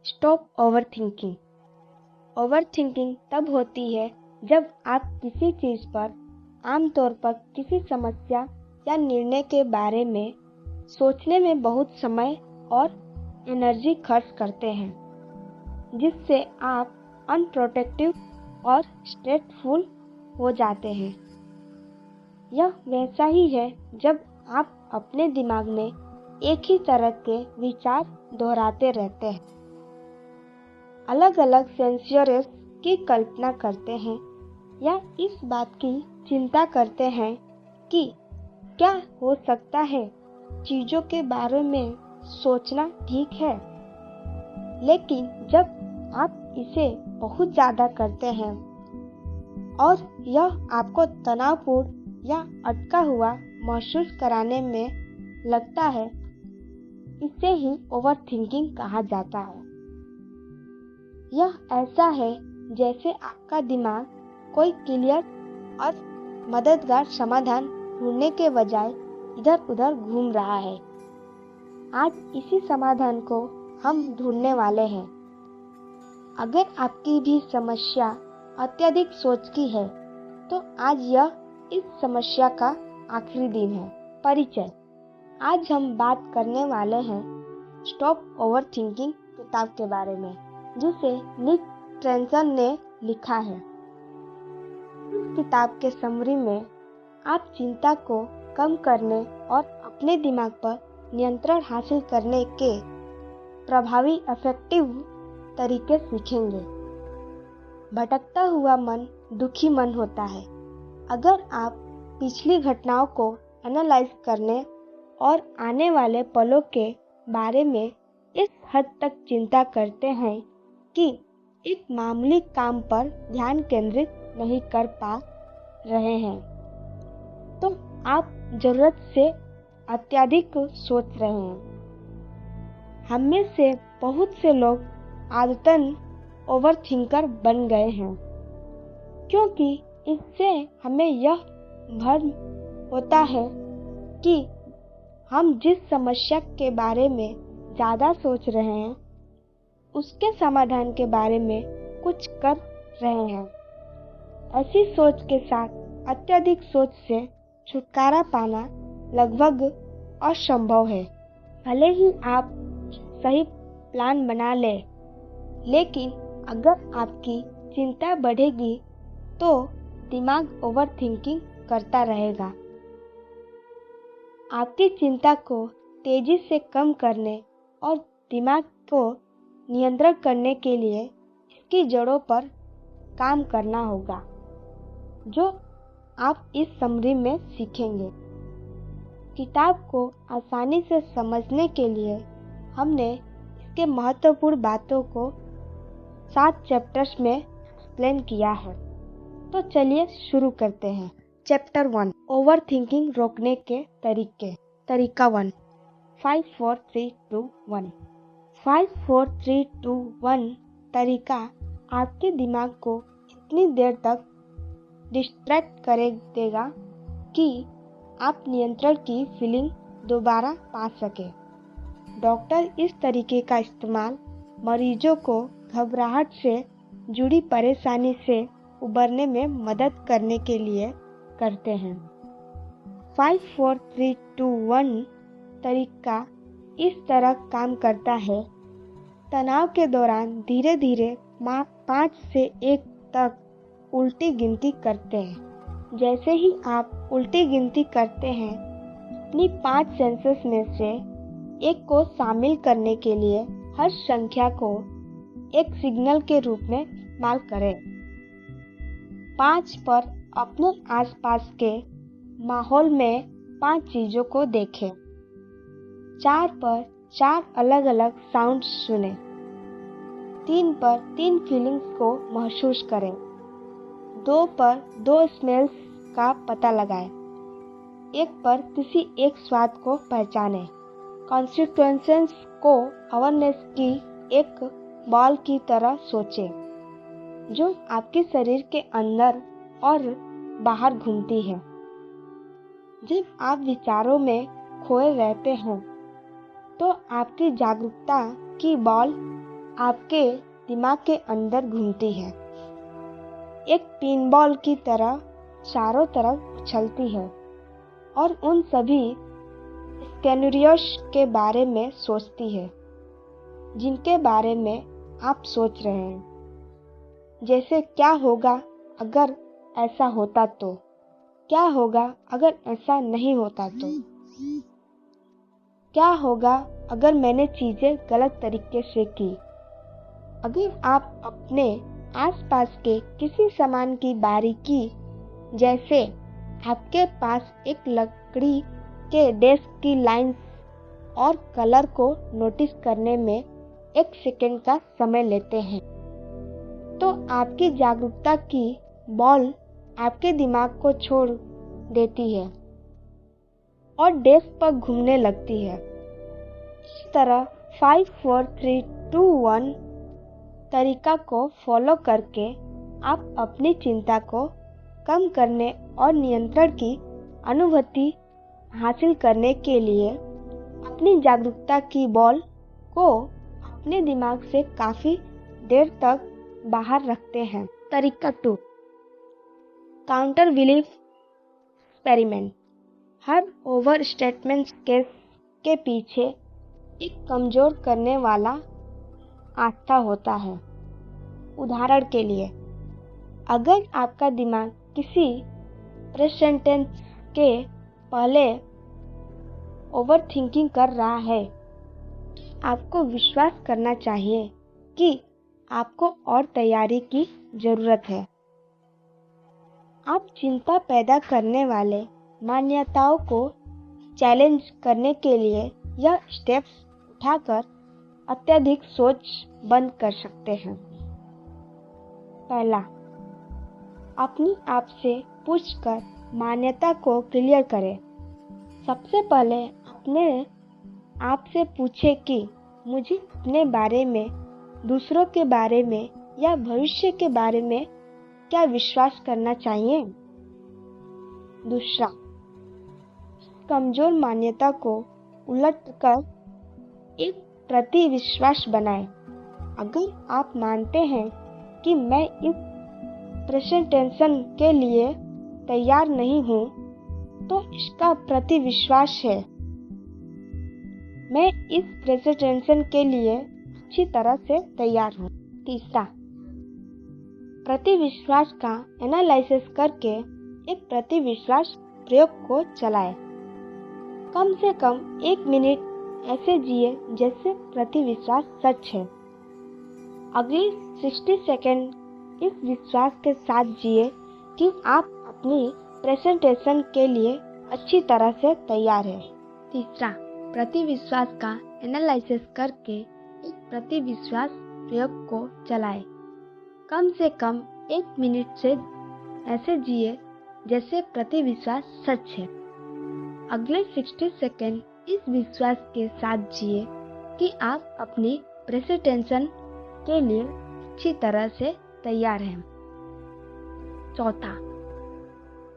Stop overthinking. Overthinking तब होती है जब आप किसी चीज़ पर, आमतौर पर किसी समस्या या निर्णय के बारे में सोचने में बहुत समय और एनर्जी खर्च करते हैं, जिससे आप अनप्रोडक्टिव और स्ट्रेसफुल हो जाते हैं। यह वैसा ही है जब आप अपने दिमाग में एक ही तरह के विचार दोहराते रहते हैं, अलग अलग सेंसरियों की कल्पना करते हैं या इस बात की चिंता करते हैं कि क्या हो सकता है। चीज़ों के बारे में सोचना ठीक है, लेकिन जब आप इसे बहुत ज़्यादा करते हैं और यह आपको तनावपूर्ण या अटका हुआ महसूस कराने में लगता है, इसे ही ओवरथिंकिंग कहा जाता है। यह ऐसा है जैसे आपका दिमाग कोई क्लियर और मददगार समाधान ढूंढने के बजाय इधर उधर घूम रहा है। आज इसी समाधान को हम ढूंढने वाले हैं। अगर आपकी भी समस्या अत्यधिक सोच की है, तो आज यह इस समस्या का आखिरी दिन है। परिचय। आज हम बात करने वाले हैं स्टॉप ओवरथिंकिंग किताब के बारे में, जिसे निक ट्रेंसन ने लिखा है। इस किताब के समरी में आप चिंता को कम करने और अपने दिमाग पर नियंत्रण हासिल करने के प्रभावी इफेक्टिव तरीके सीखेंगे। भटकता हुआ मन दुखी मन होता है। अगर आप पिछली घटनाओं को एनालाइज करने और आने वाले पलों के बारे में इस हद तक चिंता करते हैं कि एक मामूली काम पर ध्यान केंद्रित नहीं कर पा रहे हैं, तो आप जरूरत से अत्यधिक सोच रहे हैं। हम में से बहुत से लोग आदतन ओवरथिंकर बन गए हैं, क्योंकि इससे हमें यह भ्रम होता है कि हम जिस समस्या के बारे में ज़्यादा सोच रहे हैं, उसके समाधान के बारे में कुछ कर रहे हैं। ऐसी सोच के साथ अत्यधिक सोच से छुटकारा पाना लगभग असंभव है। भले ही आप सही प्लान बना लें, लेकिन अगर आपकी चिंता बढ़ेगी तो दिमाग ओवरथिंकिंग करता रहेगा। आपकी चिंता को तेजी से कम करने और दिमाग को नियंत्रण करने के लिए इसकी जड़ों पर काम करना होगा, जो आप इस समरी में सीखेंगे। किताब को आसानी से समझने के लिए हमने इसके महत्वपूर्ण बातों को 7 चैप्टर्स में एक्सप्लेन किया है। तो चलिए शुरू करते हैं। चैप्टर 1, ओवरथिंकिंग रोकने के तरीके। तरीका 1, 5 4 3 2 1। 5 4 3 2 1 तरीका आपके दिमाग को इतनी देर तक डिस्ट्रैक्ट कर देगा कि आप नियंत्रण की फीलिंग दोबारा पा सके। डॉक्टर इस तरीके का इस्तेमाल मरीजों को घबराहट से जुड़ी परेशानी से उबरने में मदद करने के लिए करते हैं। 5 4 3 2 1 तरीका इस तरह काम करता है। तनाव के दौरान धीरे धीरे 5 से 1 तक उल्टी गिनती करते हैं। जैसे ही आप उल्टी गिनती करते हैं, अपनी 5 सेंसेस में से एक को शामिल करने के लिए हर संख्या को एक सिग्नल के रूप में इस्तेमाल करें। 5 पर अपने आसपास के माहौल में 5 चीजों को देखें। 4 पर 4 अलग अलग साउंड सुनें। 3 पर 3 फीलिंग्स को महसूस करें। 2 पर 2 स्मेल्स का पता लगाएं। 1 पर किसी एक स्वाद को पहचानें। कॉन्सिक्वेंसेस को अवेयरनेस की एक बॉल की तरह सोचें, जो आपके शरीर के अंदर और बाहर घूमती है। जब आप विचारों में खोए रहते हैं, तो आपकी जागरूकता की बॉल आपके दिमाग के अंदर घूमती है, एक पिनबॉल की तरह चारों तरफ उछलती है और उन सभी स्केनरियोस के बारे में सोचती है जिनके बारे में आप सोच रहे हैं। जैसे क्या होगा अगर ऐसा होता तो, क्या होगा अगर ऐसा नहीं होता तो, क्या होगा अगर मैंने चीजें गलत तरीके से की। अगर आप अपने आसपास के किसी सामान की बारीकी, जैसे आपके पास एक लकड़ी के डेस्क की लाइंस और कलर को नोटिस करने में 1 सेकंड का समय लेते हैं, तो आपकी जागरूकता की बॉल आपके दिमाग को छोड़ देती है और डेस्क पर घूमने लगती है। इस तरह 5 4 3 2 1 तरीका को फॉलो करके आप अपनी चिंता को कम करने और नियंत्रण की अनुभूति हासिल करने के लिए अपनी जागरूकता की बॉल को अपने दिमाग से काफी देर तक बाहर रखते हैं। तरीका 2, काउंटर बिलीफ एक्सपेरिमेंट। हर ओवर स्टेटमेंट के पीछे एक कमजोर करने वाला आस्था होता है। उदाहरण के लिए, अगर आपका दिमाग किसी प्रेजेंटेंस के पहले ओवरथिंकिंग कर रहा है, तो आपको विश्वास करना चाहिए कि आपको और तैयारी की जरूरत है। आप चिंता पैदा करने वाले मान्यताओं को चैलेंज करने के लिए यह स्टेप्स उठाकर अत्यधिक सोच बंद कर सकते हैं। पहला, अपनी आप से पूछकर मान्यता को क्लियर करें। सबसे पहले अपने आप से पूछें कि मुझे अपने बारे में, दूसरों के बारे में या भविष्य के बारे में क्या विश्वास करना चाहिए। दूसरा, कमजोर मान्यता को उलटकर एक प्रतिविश्वास बनाएं। अगर आप मानते हैं कि मैं इस प्रेजेंटेशन के लिए तैयार नहीं हूं, तो इसका प्रतिविश्वास है, मैं इस प्रेजेंटेशन के लिए अच्छी तरह से तैयार हूं। तीसरा, प्रतिविश्वास का एनालिसिस करके एक प्रतिविश्वास प्रयोग को चलाएं। कम से कम 1 मिनट ऐसे जिए जैसे प्रतिविश्वास सच है। अगले 60 सेकंड इस विश्वास के साथ जिए कि आप अपनी प्रेजेंटेशन के लिए अच्छी तरह से तैयार हैं। तीसरा, प्रतिविश्वास का एनालिसिस करके एक प्रतिविश्वास प्रयोग को चलाएं। कम से कम 1 मिनट से ऐसे जिए जैसे प्रतिविश्वास सच है। अगले 60 सेकंड इस विश्वास के साथ जिए कि आप अपनी प्रेजेंटेशन के लिए अच्छी तरह से तैयार हैं। चौथा,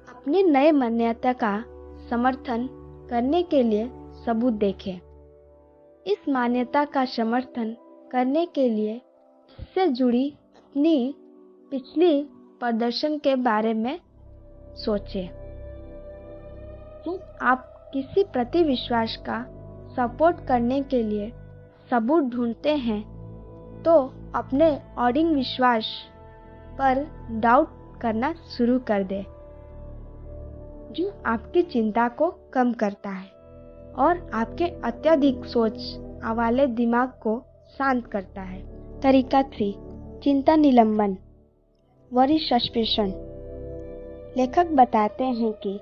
अपने नए मान्यता का समर्थन करने के लिए सबूत देखें। इस मान्यता का समर्थन करने के लिए इससे जुड़ी अपनी पिछली प्रदर्शन के बारे में सोचें। जब आप किसी प्रतिविश्वास का सपोर्ट करने के लिए सबूत ढूंढते हैं, तो अपने ऑडिंग विश्वास पर डाउट करना शुरू कर दें, जो आपकी चिंता को कम करता है और आपके अत्यधिक सोच वाले दिमाग को शांत करता है। तरीका 3, चिंता निलंबन, वरी सस्पेंशन। लेखक बताते हैं कि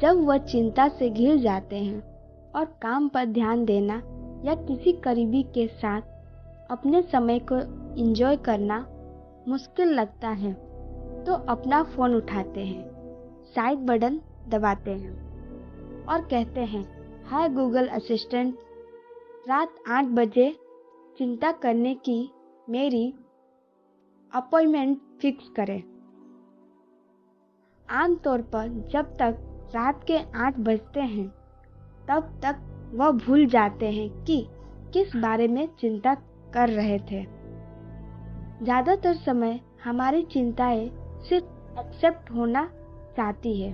जब वह चिंता से घिर जाते हैं और काम पर ध्यान देना या किसी करीबी के साथ अपने समय को एंजॉय करना मुश्किल लगता है, तो अपना फोन उठाते हैं, साइड बटन दबाते हैं और कहते हैं, हाय गूगल असिस्टेंट, रात 8 बजे चिंता करने की मेरी अपॉइंटमेंट फिक्स करें। आमतौर पर जब तक रात के 8 बजते हैं, तब तक वह भूल जाते हैं कि किस बारे में चिंता कर रहे थे। ज़्यादातर समय हमारी चिंताएं सिर्फ एक्सेप्ट होना चाहती है।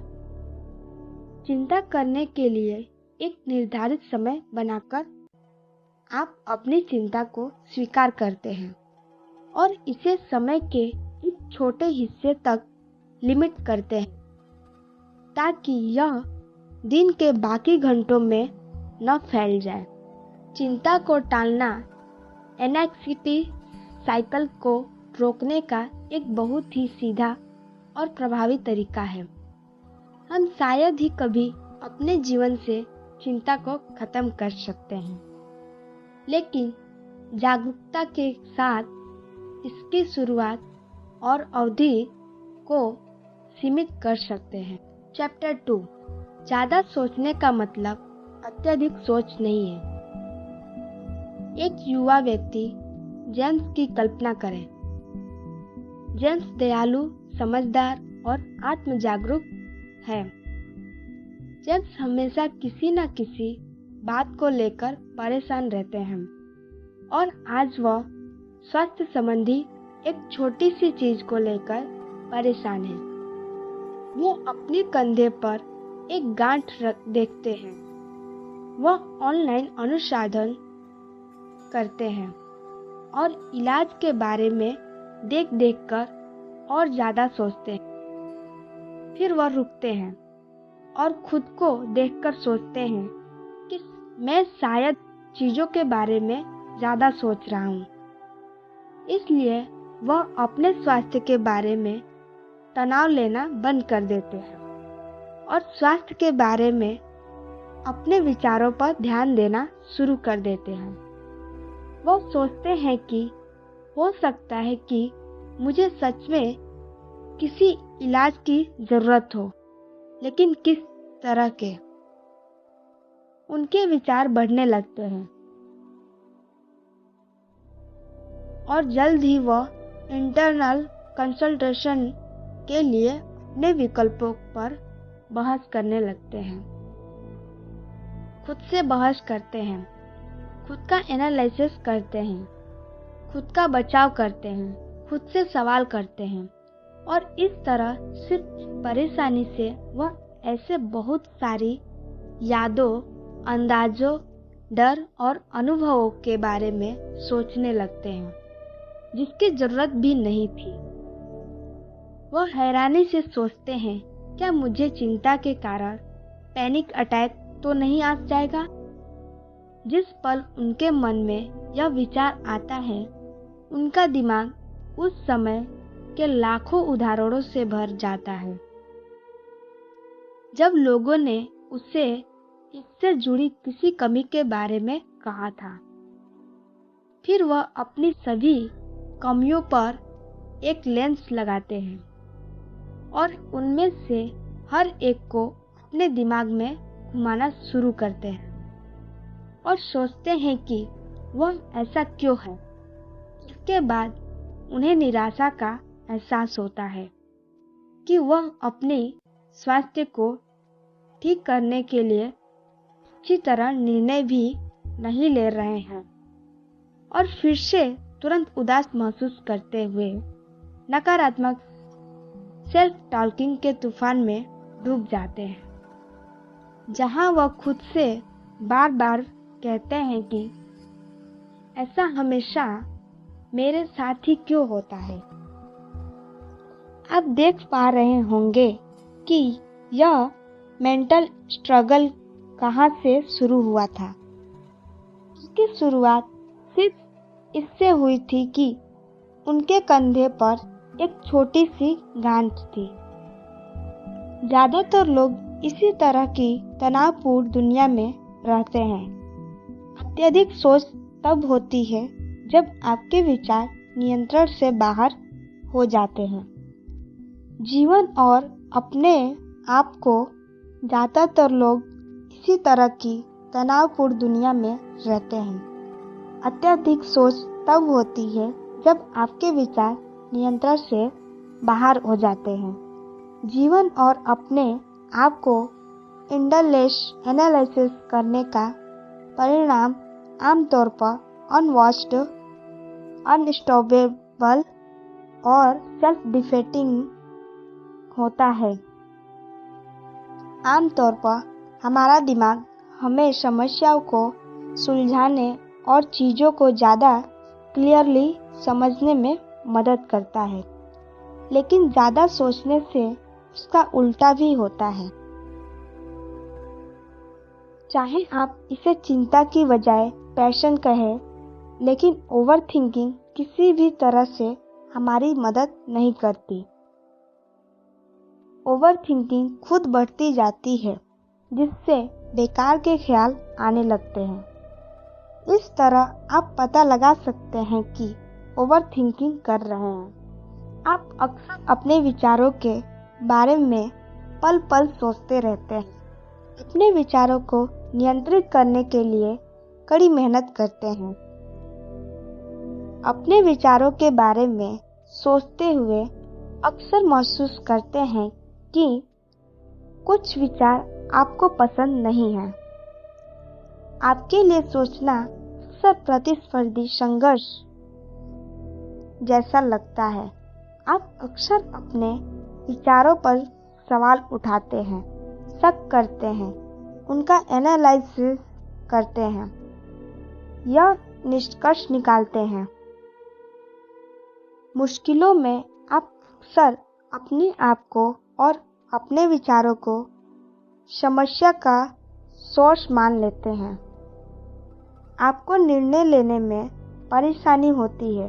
चिंता करने के लिए एक निर्धारित समय बनाकर आप अपनी चिंता को स्वीकार करते हैं और इसे समय के एक छोटे हिस्से तक लिमिट करते हैं ताकि यह दिन के बाकी घंटों में न फैल जाए। चिंता को टालना एंग्जायटी साइकिल को रोकने का एक बहुत ही सीधा और प्रभावी तरीका है। हम शायद ही कभी अपने जीवन से चिंता को खत्म कर सकते हैं, लेकिन जागरूकता के साथ इसकी शुरुआत और अवधि को सीमित कर सकते हैं। चैप्टर 2 ज़्यादा सोचने का मतलब अत्यधिक सोच नहीं है। एक युवा व्यक्ति जेम्स की कल्पना करें। जेम्स दयालु, समझदार और आत्म जागरूक है। जेम्स हमेशा किसी न किसी बात को लेकर परेशान रहते हैं और आज वह स्वास्थ्य संबंधी एक छोटी सी चीज को लेकर परेशान है। वो अपने कंधे पर एक गांठ देखते हैं। वह ऑनलाइन अनुसंधान करते हैं और इलाज के बारे में देख कर और ज़्यादा सोचते हैं। फिर वह रुकते हैं और खुद को देखकर सोचते हैं कि मैं शायद चीज़ों के बारे में ज़्यादा सोच रहा हूँ। इसलिए वह अपने स्वास्थ्य के बारे में तनाव लेना बंद कर देते हैं और स्वास्थ्य के बारे में अपने विचारों पर ध्यान देना शुरू कर देते हैं। वो सोचते हैं कि हो सकता है कि मुझे सच में किसी इलाज की जरूरत हो, लेकिन किस तरह के। उनके विचार बढ़ने लगते हैं और जल्द ही वह इंटरनल कंसल्टेशन के लिए अपने विकल्पों पर बहस करने लगते हैं। खुद से बहस करते हैं, खुद का एनालिसिस करते हैं, खुद का बचाव करते हैं, खुद से सवाल करते हैं और इस तरह सिर्फ परेशानी से वह ऐसे बहुत सारी यादों, अंदाजों, डर और अनुभवों के बारे में सोचने लगते हैं जिसकी जरूरत भी नहीं थी। वह हैरानी से सोचते हैं, क्या मुझे चिंता के कारण पैनिक अटैक तो नहीं आ जाएगा? जिस पल उनके मन में यह विचार आता है, उनका दिमाग उस समय के लाखों उदाहरणों से भर जाता है जब लोगों ने उसे इससे जुड़ी किसी कमी के बारे में कहा था। फिर वह अपनी सभी कमियों पर एक लेंस लगाते हैं और उनमें से हर एक को अपने दिमाग में घुमाना शुरू करते हैं और सोचते हैं कि वह ऐसा क्यों है। इसके बाद उन्हें निराशा का एहसास होता है कि वह अपने स्वास्थ्य को ठीक करने के लिए अच्छी तरह निर्णय भी नहीं ले रहे हैं और फिर से तुरंत उदास महसूस करते हुए नकारात्मक सेल्फ टॉकिंग के तूफान में डूब जाते हैं, जहां वह खुद से बार बार कहते हैं कि ऐसा हमेशा मेरे साथ ही क्यों होता है। आप देख पा रहे होंगे कि यह मेंटल स्ट्रगल कहां से शुरू हुआ था। इसकी शुरुआत सिर्फ इससे हुई थी कि उनके कंधे पर एक छोटी सी गांठ थी। ज्यादातर लोग इसी तरह की तनावपूर्ण दुनिया में रहते हैं। अत्यधिक सोच तब होती है जब आपके विचार नियंत्रण से बाहर हो जाते हैं। जीवन और अपने आप को ज्यादातर लोग इसी तरह की तनावपूर्ण दुनिया में रहते हैं। अत्यधिक सोच तब होती है जब आपके विचार नियंत्रण से बाहर हो जाते हैं। जीवन और अपने आप को एनालिसिस करने का परिणाम आमतौर पर अनवॉच्ड अनस्टॉपेबल और सेल्फ डिफेटिंग होता है। आमतौर पर हमारा दिमाग हमें समस्याओं को सुलझाने और चीज़ों को ज़्यादा क्लियरली समझने में मदद करता है, लेकिन ज़्यादा सोचने से उसका उल्टा भी होता है। चाहे आप इसे चिंता की बजाय पैशन कहें, लेकिन ओवर थिंकिंग किसी भी तरह से हमारी मदद नहीं करती। ओवर थिंकिंग खुद बढ़ती जाती है, जिससे बेकार के ख्याल आने लगते हैं। इस तरह आप पता लगा सकते हैं कि ओवर थिंकिंग कर रहे हैं। आप अक्सर अपने विचारों के बारे में पल पल सोचते रहते हैं, अपने विचारों को नियंत्रित करने के लिए कड़ी मेहनत करते हैं। अपने विचारों के बारे में सोचते हुए अक्सर महसूस करते हैं कि कुछ विचार आपको पसंद नहीं है। आपके लिए सोचना अक्सर प्रतिस्पर्धी संघर्ष जैसा लगता है। आप अक्सर अपने विचारों पर सवाल उठाते हैं, शक करते हैं, उनका एनालिसिस करते हैं या निष्कर्ष निकालते हैं। मुश्किलों में आप अक्सर अपने आप को और अपने विचारों को समस्या का सोर्स मान लेते हैं। आपको निर्णय लेने में परेशानी होती है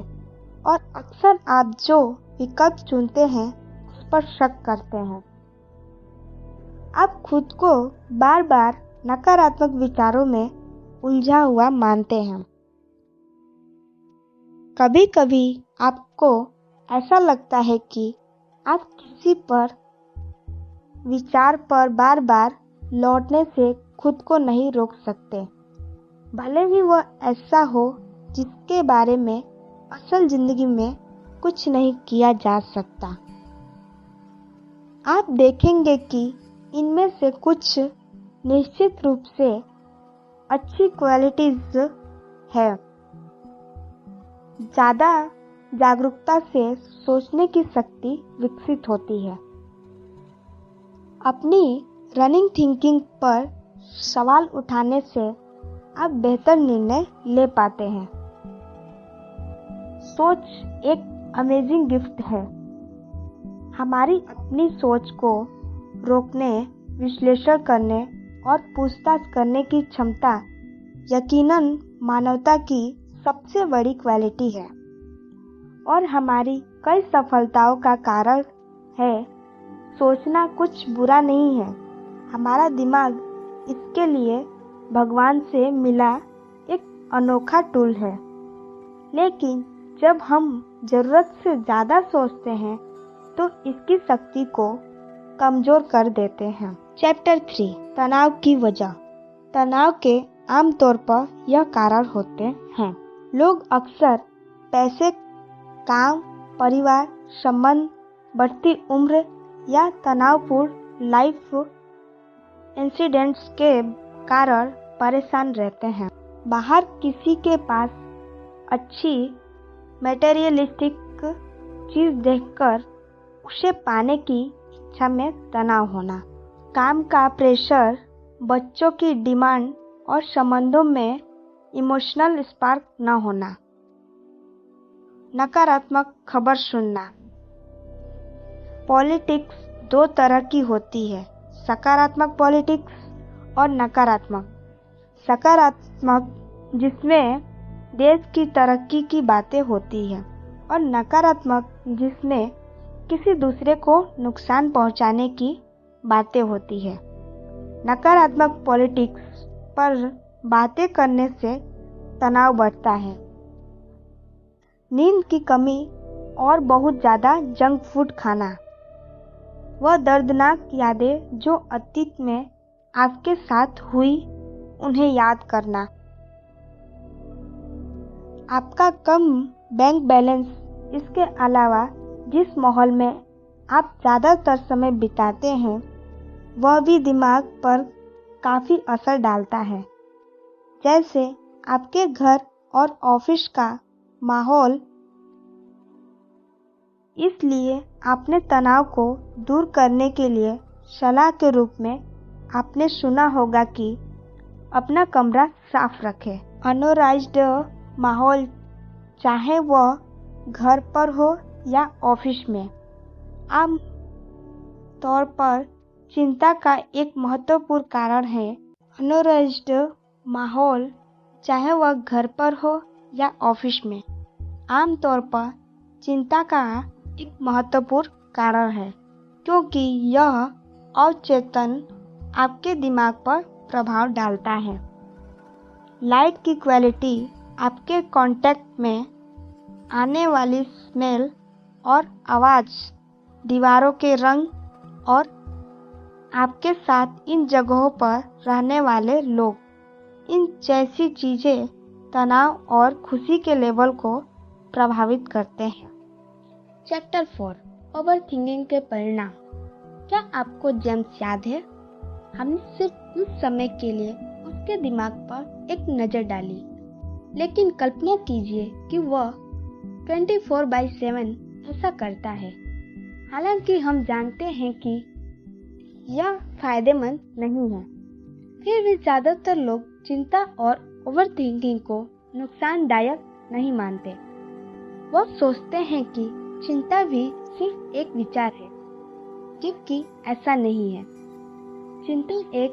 और अक्सर आप जो विकल्प चुनते हैं उस पर शक करते हैं। आप खुद को बार बार नकारात्मक विचारों में उलझा हुआ मानते हैं। कभी कभी आपको ऐसा लगता है कि आप किसी पर विचार पर बार बार लौटने से खुद को नहीं रोक सकते, भले ही वह ऐसा हो जिसके बारे में असल जिंदगी में कुछ नहीं किया जा सकता। आप देखेंगे कि इनमें से कुछ निश्चित रूप से अच्छी क्वालिटीज है। ज़्यादा जागरूकता से सोचने की शक्ति विकसित होती है। अपनी रनिंग थिंकिंग पर सवाल उठाने से आप बेहतर निर्णय ले पाते हैं। सोच एक अमेजिंग गिफ्ट है। हमारी अपनी सोच को रोकने, विश्लेषण करने और पूछताछ करने की क्षमता यकीनन मानवता की सबसे बड़ी क्वालिटी है और हमारी कई सफलताओं का कारण है। सोचना कुछ बुरा नहीं है। हमारा दिमाग इसके लिए भगवान से मिला एक अनोखा टूल है, लेकिन जब हम ज़रूरत से ज़्यादा सोचते हैं तो इसकी शक्ति को कमज़ोर कर देते हैं। चैप्टर 3, तनाव की वजह। तनाव के आमतौर पर यह कारण होते हैं। लोग अक्सर पैसे, काम, परिवार, संबंध, बढ़ती उम्र या तनावपूर्ण लाइफ इंसिडेंट्स के कारण परेशान रहते हैं। बाहर किसी के पास अच्छी मटेरियलिस्टिक चीज़ देखकर उसे पाने की इच्छा में तनाव होना, काम का प्रेशर, बच्चों की डिमांड और संबंधों में इमोशनल स्पार्क न होना, नकारात्मक खबर सुनना। पॉलिटिक्स दो तरह की होती है, सकारात्मक पॉलिटिक्स और नकारात्मक। सकारात्मक जिसमें देश की तरक्की की बातें होती है और नकारात्मक जिसमें किसी दूसरे को नुकसान पहुंचाने की बातें होती है। नकारात्मक पॉलिटिक्स पर बातें करने से तनाव बढ़ता है। नींद की कमी और बहुत ज़्यादा जंक फूड खाना। वह दर्दनाक यादें जो अतीत में आपके साथ हुई उन्हें याद करना। आपका कम बैंक बैलेंस। इसके अलावा जिस माहौल में आप ज़्यादातर समय बिताते हैं वह भी दिमाग पर काफ़ी असर डालता है। जैसे आपके घर और ऑफिस का माहौल इसलिए आपने तनाव को दूर करने के लिए सलाह के रूप में आपने सुना होगा कि अपना कमरा साफ रखें। अनऑर्गेनाइज्ड माहौल, चाहे वह घर पर हो या ऑफिस में, आम तौर पर चिंता का एक महत्वपूर्ण कारण है। अनऑर्गेनाइज्ड माहौल, चाहे वह घर पर हो या ऑफिस में, आमतौर पर चिंता का एक महत्वपूर्ण कारण है, क्योंकि यह अवचेतन आपके दिमाग पर प्रभाव डालता है। लाइट की क्वालिटी, आपके कांटेक्ट में आने वाली स्मेल और आवाज़, दीवारों के रंग और आपके साथ इन जगहों पर रहने वाले लोग, इन जैसी चीज़ें तनाव और खुशी के लेवल को प्रभावित करते हैं। चैप्टर 4, ओवरथिंकिंग के परिणाम। क्या आपको जेम्स याद है? हमने सिर्फ कुछ समय के लिए उसके दिमाग पर एक नज़र डाली, लेकिन कल्पना कीजिए कि वह 24/7 ऐसा करता है। हालांकि हम जानते हैं कि यह फायदेमंद नहीं है, फिर भी ज़्यादातर लोग चिंता और ओवरथिंकिंग को नुकसानदायक नहीं मानते। वो सोचते हैं कि चिंता भी सिर्फ एक विचार है, जबकि ऐसा नहीं है। चिंता एक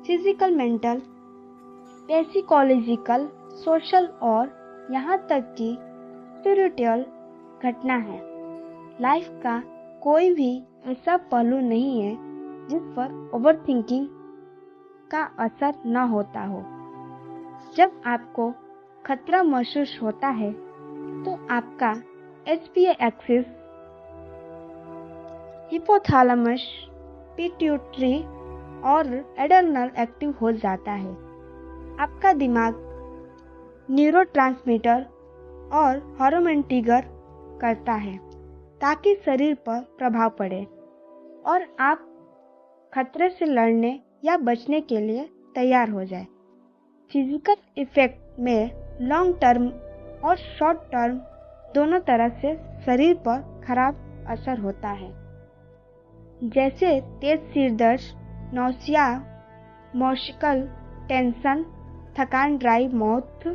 फिजिकल, मेंटल, साइकोलॉजिकल, सोशल और यहाँ तक कि स्पिरिचुअल घटना है। लाइफ का कोई भी ऐसा पहलू नहीं है जिस पर ओवरथिंकिंग का असर न होता हो। जब आपको खतरा महसूस होता है तो आपका HPA एक्सिस, हिपोथैलेमस, पिट्यूटरी और एड्रेनल एक्टिव हो जाता है। आपका दिमाग न्यूरोट्रांसमीटर और हार्मोन ट्रिगर करता है ताकि शरीर पर प्रभाव पड़े और आप खतरे से लड़ने या बचने के लिए तैयार हो जाए। फिजिकल इफेक्ट में लॉन्ग टर्म और शॉर्ट टर्म दोनों तरह से शरीर पर खराब असर होता है, जैसे तेज सिर दर्द, नौसिया, मस्कुलर टेंशन, थकान, ड्राई माउथ,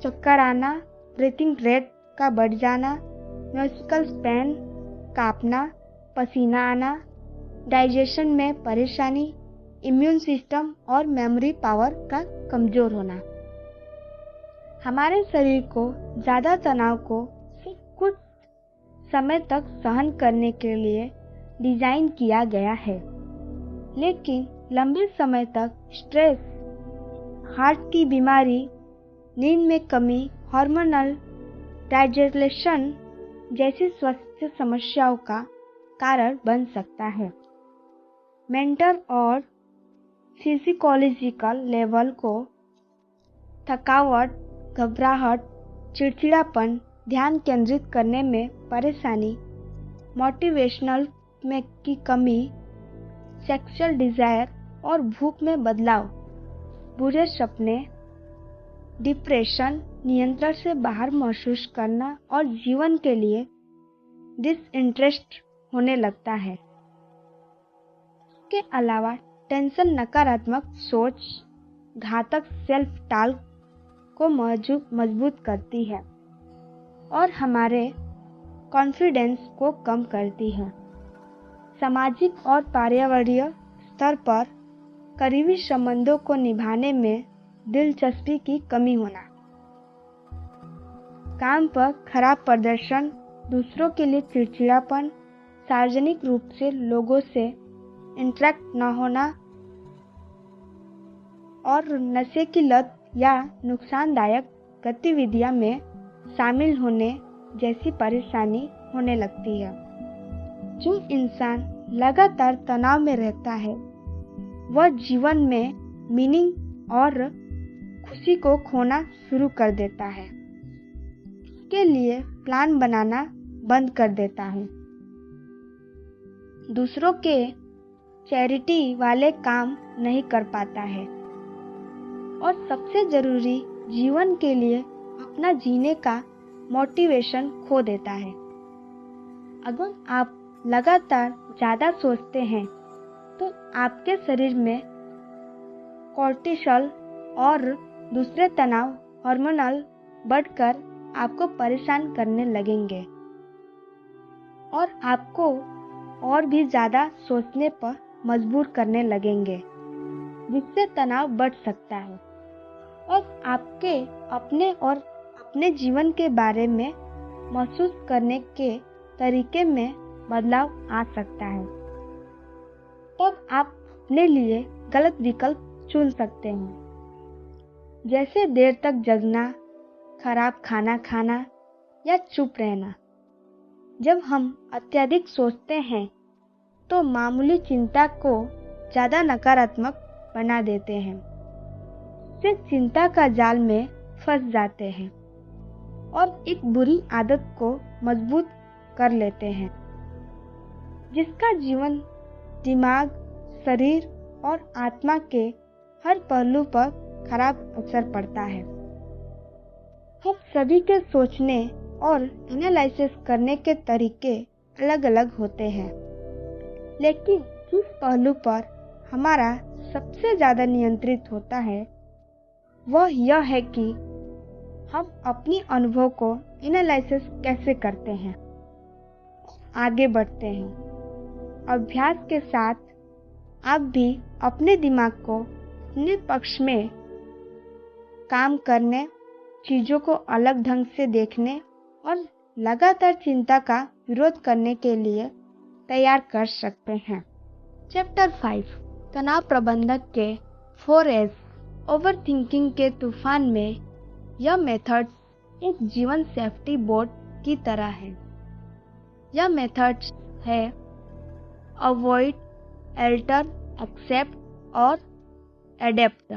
चक्कर आना, ब्रीथिंग रेट का बढ़ जाना, मस्कुलर पेन, कांपना, पसीना आना, डाइजेशन में परेशानी, इम्यून सिस्टम और मेमोरी पावर का कमजोर होना। हमारे शरीर को ज़्यादा तनाव को सिर्फ कुछ समय तक सहन करने के लिए डिज़ाइन किया गया है, लेकिन लंबे समय तक स्ट्रेस, हार्ट की बीमारी, नींद में कमी, हार्मोनल डाइजेशन जैसी स्वास्थ्य समस्याओं का कारण बन सकता है। मेंटल और फिजिकोलॉजिकल लेवल को थकावट, घबराहट, चिड़चिड़ापन, ध्यान केंद्रित करने में परेशानी, मोटिवेशनल में की कमी, सेक्सुअल डिजायर और भूख में बदलाव, बुरे सपने, डिप्रेशन, नियंत्रण से बाहर महसूस करना और जीवन के लिए डिसइंटरेस्ट होने लगता है। इसके अलावा टेंशन नकारात्मक सोच, घातक सेल्फ टॉक को मजबूत करती है और हमारे कॉन्फिडेंस को कम करती है। सामाजिक और पर्यावरणीय स्तर पर करीबी संबंधों को निभाने में दिलचस्पी की कमी होना, काम पर खराब प्रदर्शन, दूसरों के लिए चिड़चिड़ापन, सार्वजनिक रूप से लोगों से इंटरेक्ट न होना और नशे की लत या नुकसानदायक गतिविधियों में शामिल होने जैसी परेशानी होने लगती है। जो इंसान लगातार तनाव में रहता है वह जीवन में मीनिंग और खुशी को खोना शुरू कर देता है। इसके लिए प्लान बनाना बंद कर देता है, दूसरों के चैरिटी वाले काम नहीं कर पाता है और सबसे जरूरी जीवन के लिए अपना जीने का मोटिवेशन खो देता है। अगर आप लगातार ज़्यादा सोचते हैं तो आपके शरीर में कोर्टिसोल और दूसरे तनाव हार्मोनल बढ़कर आपको परेशान करने लगेंगे और आपको और भी ज़्यादा सोचने पर मजबूर करने लगेंगे, जिससे तनाव बढ़ सकता है और आपके अपने जीवन के बारे में महसूस करने के तरीके में बदलाव आ सकता है। तब आप अपने लिए गलत विकल्प चुन सकते हैं, जैसे देर तक जगना, खराब खाना खाना या चुप रहना। जब हम अत्यधिक सोचते हैं तो मामूली चिंता को ज़्यादा नकारात्मक बना देते हैं, सिर्फ चिंता का जाल में फंस जाते हैं और एक बुरी आदत को मजबूत कर लेते हैं, जिसका जीवन, दिमाग, शरीर और आत्मा के हर पहलू पर खराब असर पड़ता है। हम सभी के सोचने और एनालिसिस करने के तरीके अलग अलग होते हैं, लेकिन जिस पहलू पर हमारा सबसे ज़्यादा नियंत्रित होता है वह यह है कि हम अपनी अनुभव को एनालिसिस कैसे करते हैं, आगे बढ़ते हैं। अभ्यास के साथ आप भी अपने दिमाग को अपने पक्ष में काम करने, चीज़ों को अलग ढंग से देखने और लगातार चिंता का विरोध करने के लिए तैयार कर सकते हैं। चैप्टर 5 तनाव प्रबंधन के 4S ओवरथिंकिंग के तूफान में यह मेथड्स एक जीवन सेफ्टी बोर्ड की तरह है। यह मेथड्स है अवॉइड, अल्टर, एक्सेप्ट और एडेप्ट।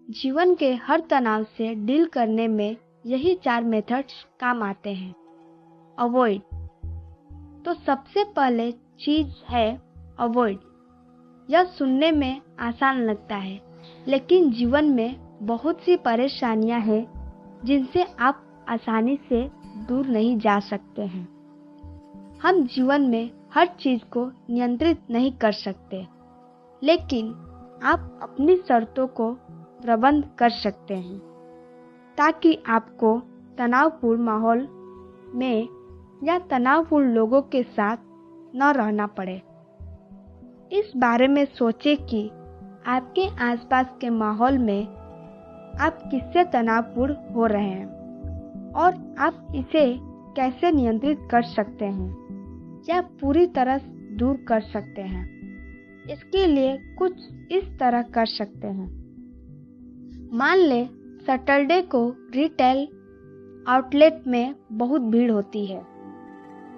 जीवन के हर तनाव से डील करने में यही 4 मेथड्स काम आते हैं। अवॉइड, तो सबसे पहले चीज है अवॉइड। यह सुनने में आसान लगता है, लेकिन जीवन में बहुत सी परेशानियां हैं जिनसे आप आसानी से दूर नहीं जा सकते हैं। हम जीवन में हर चीज को नियंत्रित नहीं कर सकते, लेकिन आप अपनी शर्तों को प्रबंध कर सकते हैं ताकि आपको तनावपूर्ण माहौल में या तनावपूर्ण लोगों के साथ न रहना पड़े। इस बारे में सोचें कि आपके आसपास के माहौल में आप किससे तनावपूर्ण हो रहे हैं और आप इसे कैसे नियंत्रित कर सकते हैं या पूरी तरह दूर कर सकते हैं। इसके लिए कुछ इस तरह कर सकते हैं। मान लें सैटरडे को रिटेल आउटलेट में बहुत भीड़ होती है,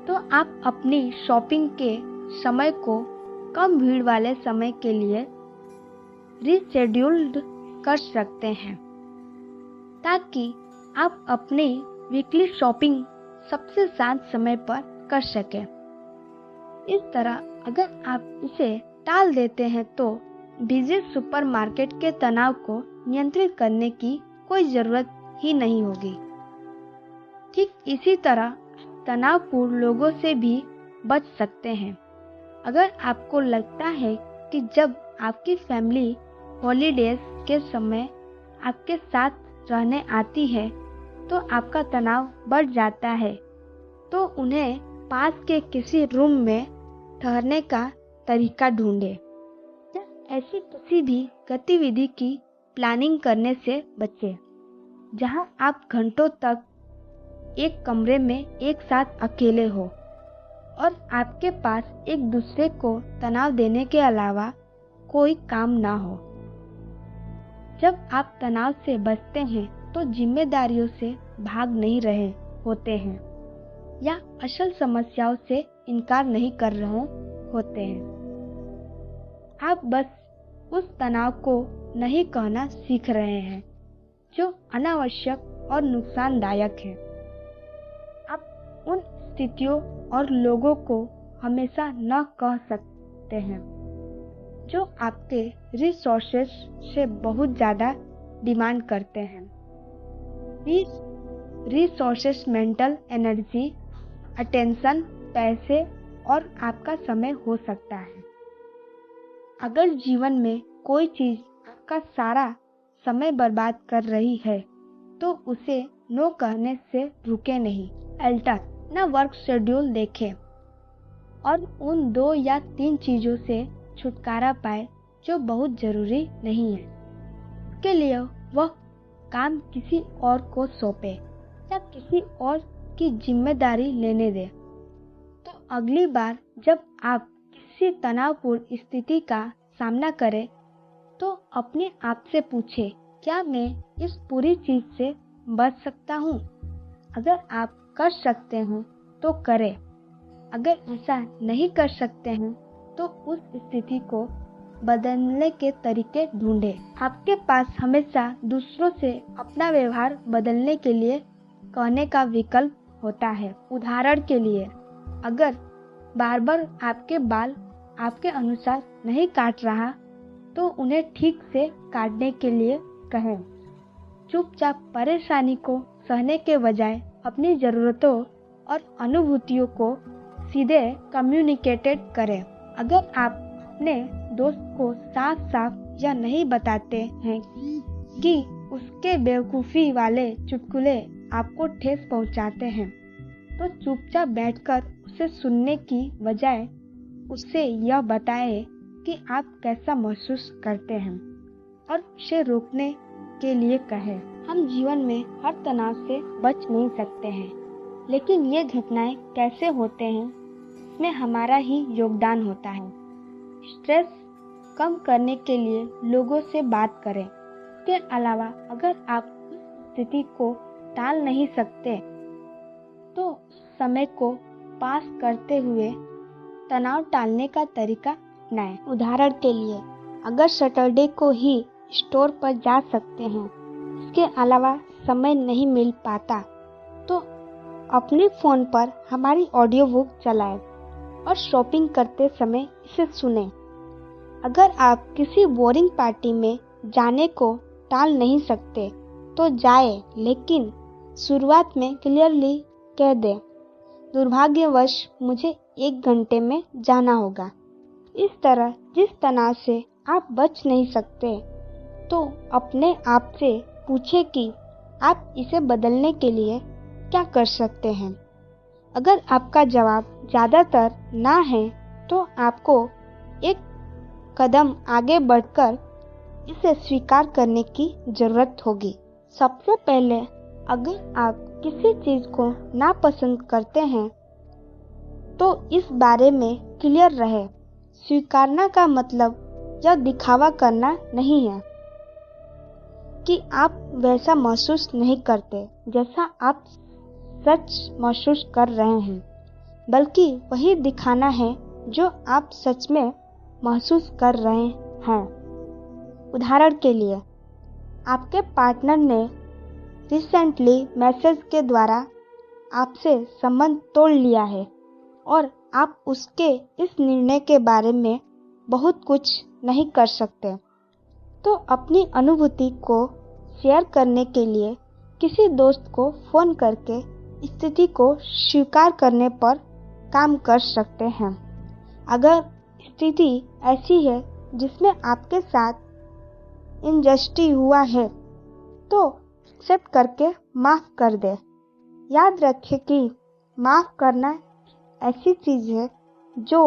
तो आप अपनी शॉपिंग के समय को कम भीड़ वाले समय के लिए रीशेड्यूल्ड कर सकते हैं ताकि आप अपनी वीकली शॉपिंग सबसे शांत समय पर कर सकें। इस तरह अगर आप इसे टाल देते हैं तो बिजी सुपरमार्केट के तनाव को नियंत्रित करने की कोई ज़रूरत ही नहीं होगी। ठीक इसी तरह तनावपूर्ण लोगों से भी बच सकते हैं। अगर आपको लगता है कि जब आपकी फैमिली हॉलीडेज के समय आपके साथ रहने आती है तो आपका तनाव बढ़ जाता है, तो उन्हें पास के किसी रूम में ठहरने का तरीका ढूंढें या ऐसी किसी भी गतिविधि की प्लानिंग करने से बचें जहां आप घंटों तक एक कमरे में एक साथ अकेले हो और आपके पास एक दूसरे को तनाव देने के अलावा कोई काम ना हो। जब आप तनाव से बचते हैं तो जिम्मेदारियों से भाग नहीं रहे होते हैं या असल समस्याओं से इनकार नहीं कर रहे होते हैं। आप बस उस तनाव को नहीं कहना सीख रहे हैं जो अनावश्यक और नुकसानदायक है। आप उन स्थितियों और लोगों को हमेशा न कह सकते हैं जो आपके रिसोर्सेज से बहुत ज़्यादा डिमांड करते हैं। रिसोर्सेज मेंटल एनर्जी, अटेंशन पैसे और आपका समय हो सकता है। अगर जीवन में कोई चीज़ आपका सारा समय बर्बाद कर रही है तो उसे नो कहने से रुके नहीं। अल्टर ना वर्क शेड्यूल देखें और उन 2 या 3 चीज़ों से छुटकारा पाए जो बहुत ज़रूरी नहीं है। इसके लिए वह काम किसी और को सौंपे या किसी और की जिम्मेदारी लेने दे। तो अगली बार जब आप किसी तनावपूर्ण स्थिति का सामना करें तो अपने आप से पूछें, क्या मैं इस पूरी चीज़ से बच सकता हूँ? अगर आप कर सकते हो तो करें। अगर ऐसा नहीं कर सकते हैं तो उस स्थिति को बदलने के तरीके ढूंढें। आपके पास हमेशा दूसरों से अपना व्यवहार बदलने के लिए कहने का विकल्प होता है। उदाहरण के लिए, अगर बार्बर आपके बाल आपके अनुसार नहीं काट रहा तो उन्हें ठीक से काटने के लिए कहें। चुपचाप परेशानी को सहने के बजाय अपनी ज़रूरतों और अनुभूतियों को सीधे कम्युनिकेटेड करें। अगर आप अपने दोस्त को साफ साफ यह नहीं बताते हैं कि उसके बेवकूफ़ी वाले चुटकुले आपको ठेस पहुंचाते हैं, तो चुपचाप बैठकर उसे सुनने की बजाय उससे यह बताएं कि आप कैसा महसूस करते हैं और उसे रोकने के लिए कहें। हम जीवन में हर तनाव से बच नहीं सकते हैं, लेकिन ये घटनाएं कैसे होते हैं इसमें हमारा ही योगदान होता है। स्ट्रेस कम करने के लिए लोगों से बात करें। इसके अलावा अगर आप उस स्थिति को टाल नहीं सकते तो समय को पास करते हुए तनाव टालने का तरीका अपनाएं। उदाहरण के लिए, अगर सैटरडे को ही स्टोर पर जा सकते हैं, इसके अलावा समय नहीं मिल पाता, तो अपने फ़ोन पर हमारी ऑडियो बुक चलाएं और शॉपिंग करते समय इसे सुनें। अगर आप किसी बोरिंग पार्टी में जाने को टाल नहीं सकते तो जाएं, लेकिन शुरुआत में क्लियरली कह दें, दुर्भाग्यवश मुझे 1 घंटे में जाना होगा। इस तरह जिस तनाव से आप बच नहीं सकते तो अपने आप से पूछें कि आप इसे बदलने के लिए क्या कर सकते हैं। अगर आपका जवाब ज़्यादातर ना है तो आपको एक कदम आगे बढ़कर इसे स्वीकार करने की ज़रूरत होगी। सबसे पहले, अगर आप किसी चीज़ को नापसंद करते हैं तो इस बारे में क्लियर रहे। स्वीकारना का मतलब यह दिखावा करना नहीं है कि आप वैसा महसूस नहीं करते जैसा आप सच महसूस कर रहे हैं, बल्कि वही दिखाना है जो आप सच में महसूस कर रहे हैं। उदाहरण के लिए, आपके पार्टनर ने रिसेंटली मैसेज के द्वारा आपसे संबंध तोड़ लिया है और आप उसके इस निर्णय के बारे में बहुत कुछ नहीं कर सकते, तो अपनी अनुभूति को शेयर करने के लिए किसी दोस्त को फ़ोन करके स्थिति को स्वीकार करने पर काम कर सकते हैं। अगर स्थिति ऐसी है जिसमें आपके साथ इनजस्टिस हुआ है तो एक्सेप्ट करके माफ़ कर दें। याद रखें कि माफ़ करना ऐसी चीज़ है जो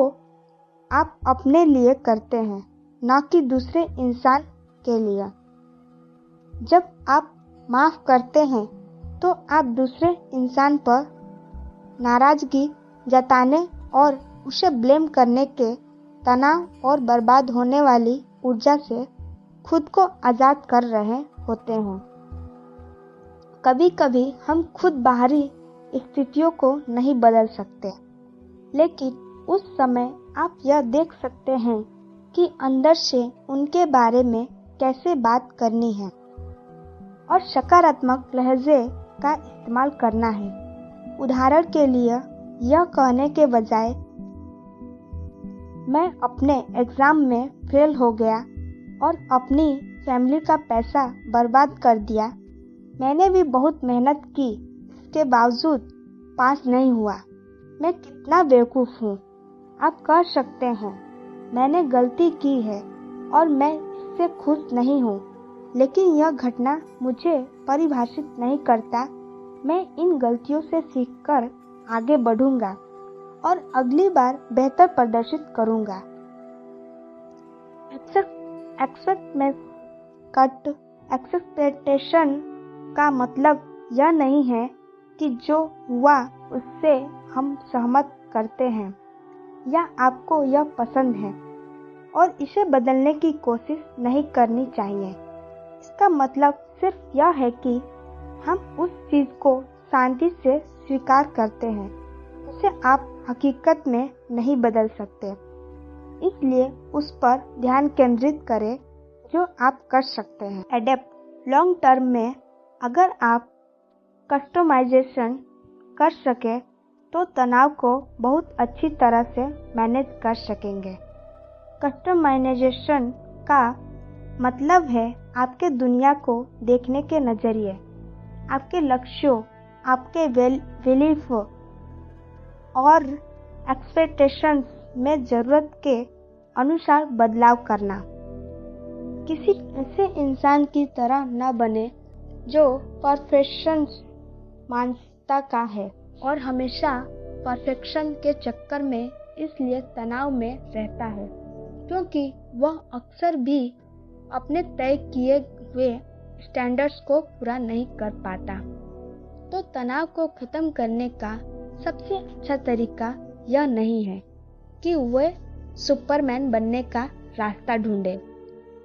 आप अपने लिए करते हैं, ना कि दूसरे इंसान के लिए। जब आप माफ़ करते हैं तो आप दूसरे इंसान पर नाराज़गी जताने और उसे ब्लेम करने के तनाव और बर्बाद होने वाली ऊर्जा से खुद को आज़ाद कर रहे होते हैं। कभी कभी हम खुद बाहरी स्थितियों को नहीं बदल सकते, लेकिन उस समय आप यह देख सकते हैं कि अंदर से उनके बारे में कैसे बात करनी है और सकारात्मक लहजे का इस्तेमाल करना है। उदाहरण के लिए, यह कहने के बजाय, मैं अपने एग्ज़ाम में फेल हो गया और अपनी फैमिली का पैसा बर्बाद कर दिया, मैंने भी बहुत मेहनत की, इसके बावजूद पास नहीं हुआ, मैं कितना बेवकूफ़ हूँ। आप कह सकते हैं मैंने गलती की है और मैं इससे खुश नहीं हूँ, लेकिन यह घटना मुझे परिभाषित नहीं करता। मैं इन गलतियों से सीखकर आगे बढ़ूंगा और अगली बार बेहतर प्रदर्शित करूंगा। एक्सपेक्टेशन का मतलब यह नहीं है कि जो हुआ उससे हम सहमत करते हैं या आपको यह पसंद है और इसे बदलने की कोशिश नहीं करनी चाहिए। इसका मतलब सिर्फ यह है कि हम उस चीज़ को शांति से स्वीकार करते हैं, उसे आप हकीकत में नहीं बदल सकते। इसलिए उस पर ध्यान केंद्रित करें जो आप कर सकते हैं। एडेप्ट लॉन्ग टर्म में अगर आप कस्टमाइजेशन कर सके तो तनाव को बहुत अच्छी तरह से मैनेज कर सकेंगे। कस्टमाइजेशन का मतलब है आपके दुनिया को देखने के नज़रिए, आपके लक्ष्यों, आपके बिलीफ और एक्सपेक्टेशंस में ज़रूरत के अनुसार बदलाव करना। किसी ऐसे इंसान की तरह न बने जो परफेक्शन मानसिकता का है और हमेशा परफेक्शन के चक्कर में इसलिए तनाव में रहता है क्योंकि वह अक्सर भी अपने तय किए हुए स्टैंडर्ड्स को पूरा नहीं कर पाता। तो तनाव को ख़त्म करने का सबसे अच्छा तरीका यह नहीं है कि वह सुपरमैन बनने का रास्ता ढूंढे,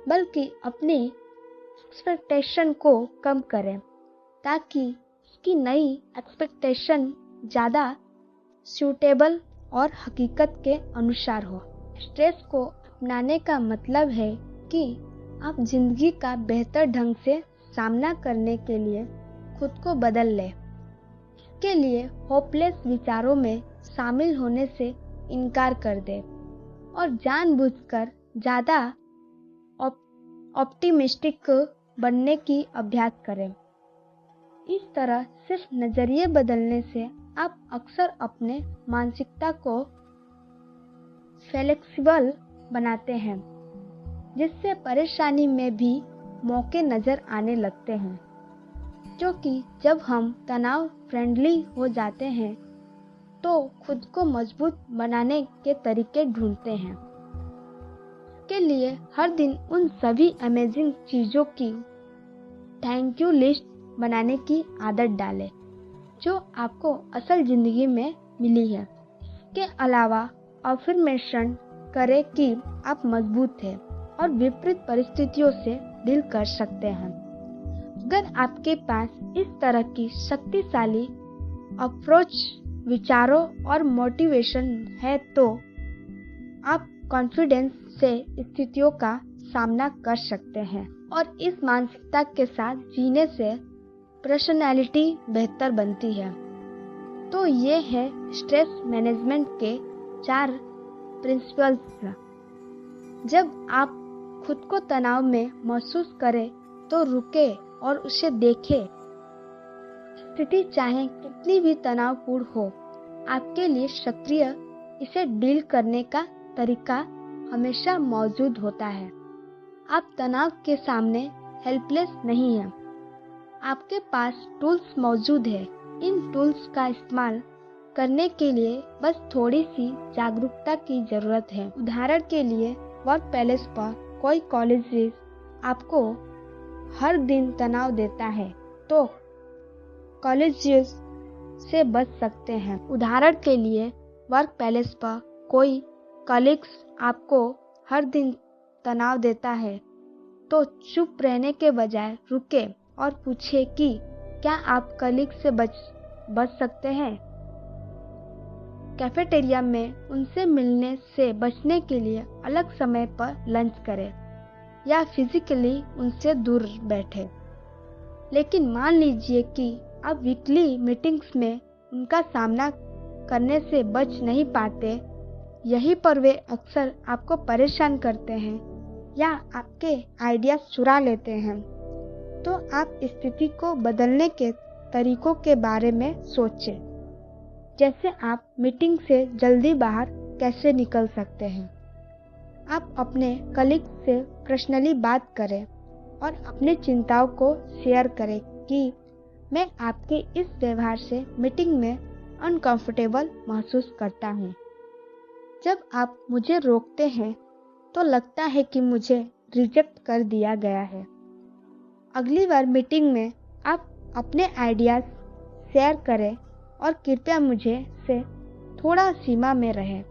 बल्कि अपनी एक्सपेक्टेशन को कम करें ताकि उसकी नई एक्सपेक्टेशन ज़्यादा सूटेबल और हकीकत के अनुसार हो। स्ट्रेस को अपनाने का मतलब है कि आप जिंदगी का बेहतर ढंग से सामना करने के लिए खुद को बदल लें। इसके लिए होपलेस विचारों में शामिल होने से इनकार कर दें और जानबूझकर ज़्यादा ऑप्टिमिस्टिक बनने की अभ्यास करें। इस तरह सिर्फ नज़रिए बदलने से आप अक्सर अपने मानसिकता को फ्लेक्सिबल बनाते हैं, जिससे परेशानी में भी मौके नज़र आने लगते हैं। क्योंकि जब हम तनाव फ्रेंडली हो जाते हैं तो खुद को मजबूत बनाने के तरीके ढूंढते हैं। के लिए हर दिन उन सभी अमेजिंग चीज़ों की थैंक यू लिस्ट बनाने की आदत डालें जो आपको असल ज़िंदगी में मिली है। इसके अलावा अफर्मेशन करें कि आप मजबूत हैं और विपरीत परिस्थितियों से डील कर सकते हैं। अगर आपके पास इस तरह की शक्तिशाली अप्रोच, विचारों और मोटिवेशन है तो आप कॉन्फिडेंस से स्थितियों का सामना कर सकते हैं और इस मानसिकता के साथ जीने से पर्सनालिटी बेहतर बनती है। तो ये है स्ट्रेस मैनेजमेंट के 4 प्रिंसिपल्स। जब आप खुद को तनाव में महसूस करें तो रुके और उसे देखें। स्थिति चाहे कितनी भी तनावपूर्ण हो, आपके लिए सक्रिय इसे डील करने का तरीका हमेशा मौजूद होता है। आप तनाव के सामने हेल्पलेस नहीं हैं। आपके पास टूल्स मौजूद है। इन टूल्स का इस्तेमाल करने के लिए बस थोड़ी सी जागरूकता की जरूरत है। उदाहरण के लिए वर्क प्लेस पर कोई कॉलेज आपको हर दिन तनाव देता है तो कॉलेज से बच सकते हैं। उदाहरण के लिए वर्क प्लेस पर कोई कलीग्स आपको हर दिन तनाव देता है तो चुप रहने के बजाय रुके और पूछे कि क्या आप कलीग से बच सकते हैं। कैफेटेरिया में उनसे मिलने से बचने के लिए अलग समय पर लंच करें या फिजिकली उनसे दूर बैठे। लेकिन मान लीजिए कि आप वीकली मीटिंग्स में उनका सामना करने से बच नहीं पाते। यहीं पर वे अक्सर आपको परेशान करते हैं या आपके आइडियाज चुरा लेते हैं। तो आप स्थिति को बदलने के तरीकों के बारे में सोचें जैसे आप मीटिंग से जल्दी बाहर कैसे निकल सकते हैं। आप अपने कलीग से पर्सनली बात करें और अपनी चिंताओं को शेयर करें कि मैं आपके इस व्यवहार से मीटिंग में अनकंफर्टेबल महसूस करता हूँ। जब आप मुझे रोकते हैं तो लगता है कि मुझे रिजेक्ट कर दिया गया है। अगली बार मीटिंग में आप अपने आइडियाज शेयर करें और कृपया मुझे से थोड़ा सीमा में रहें।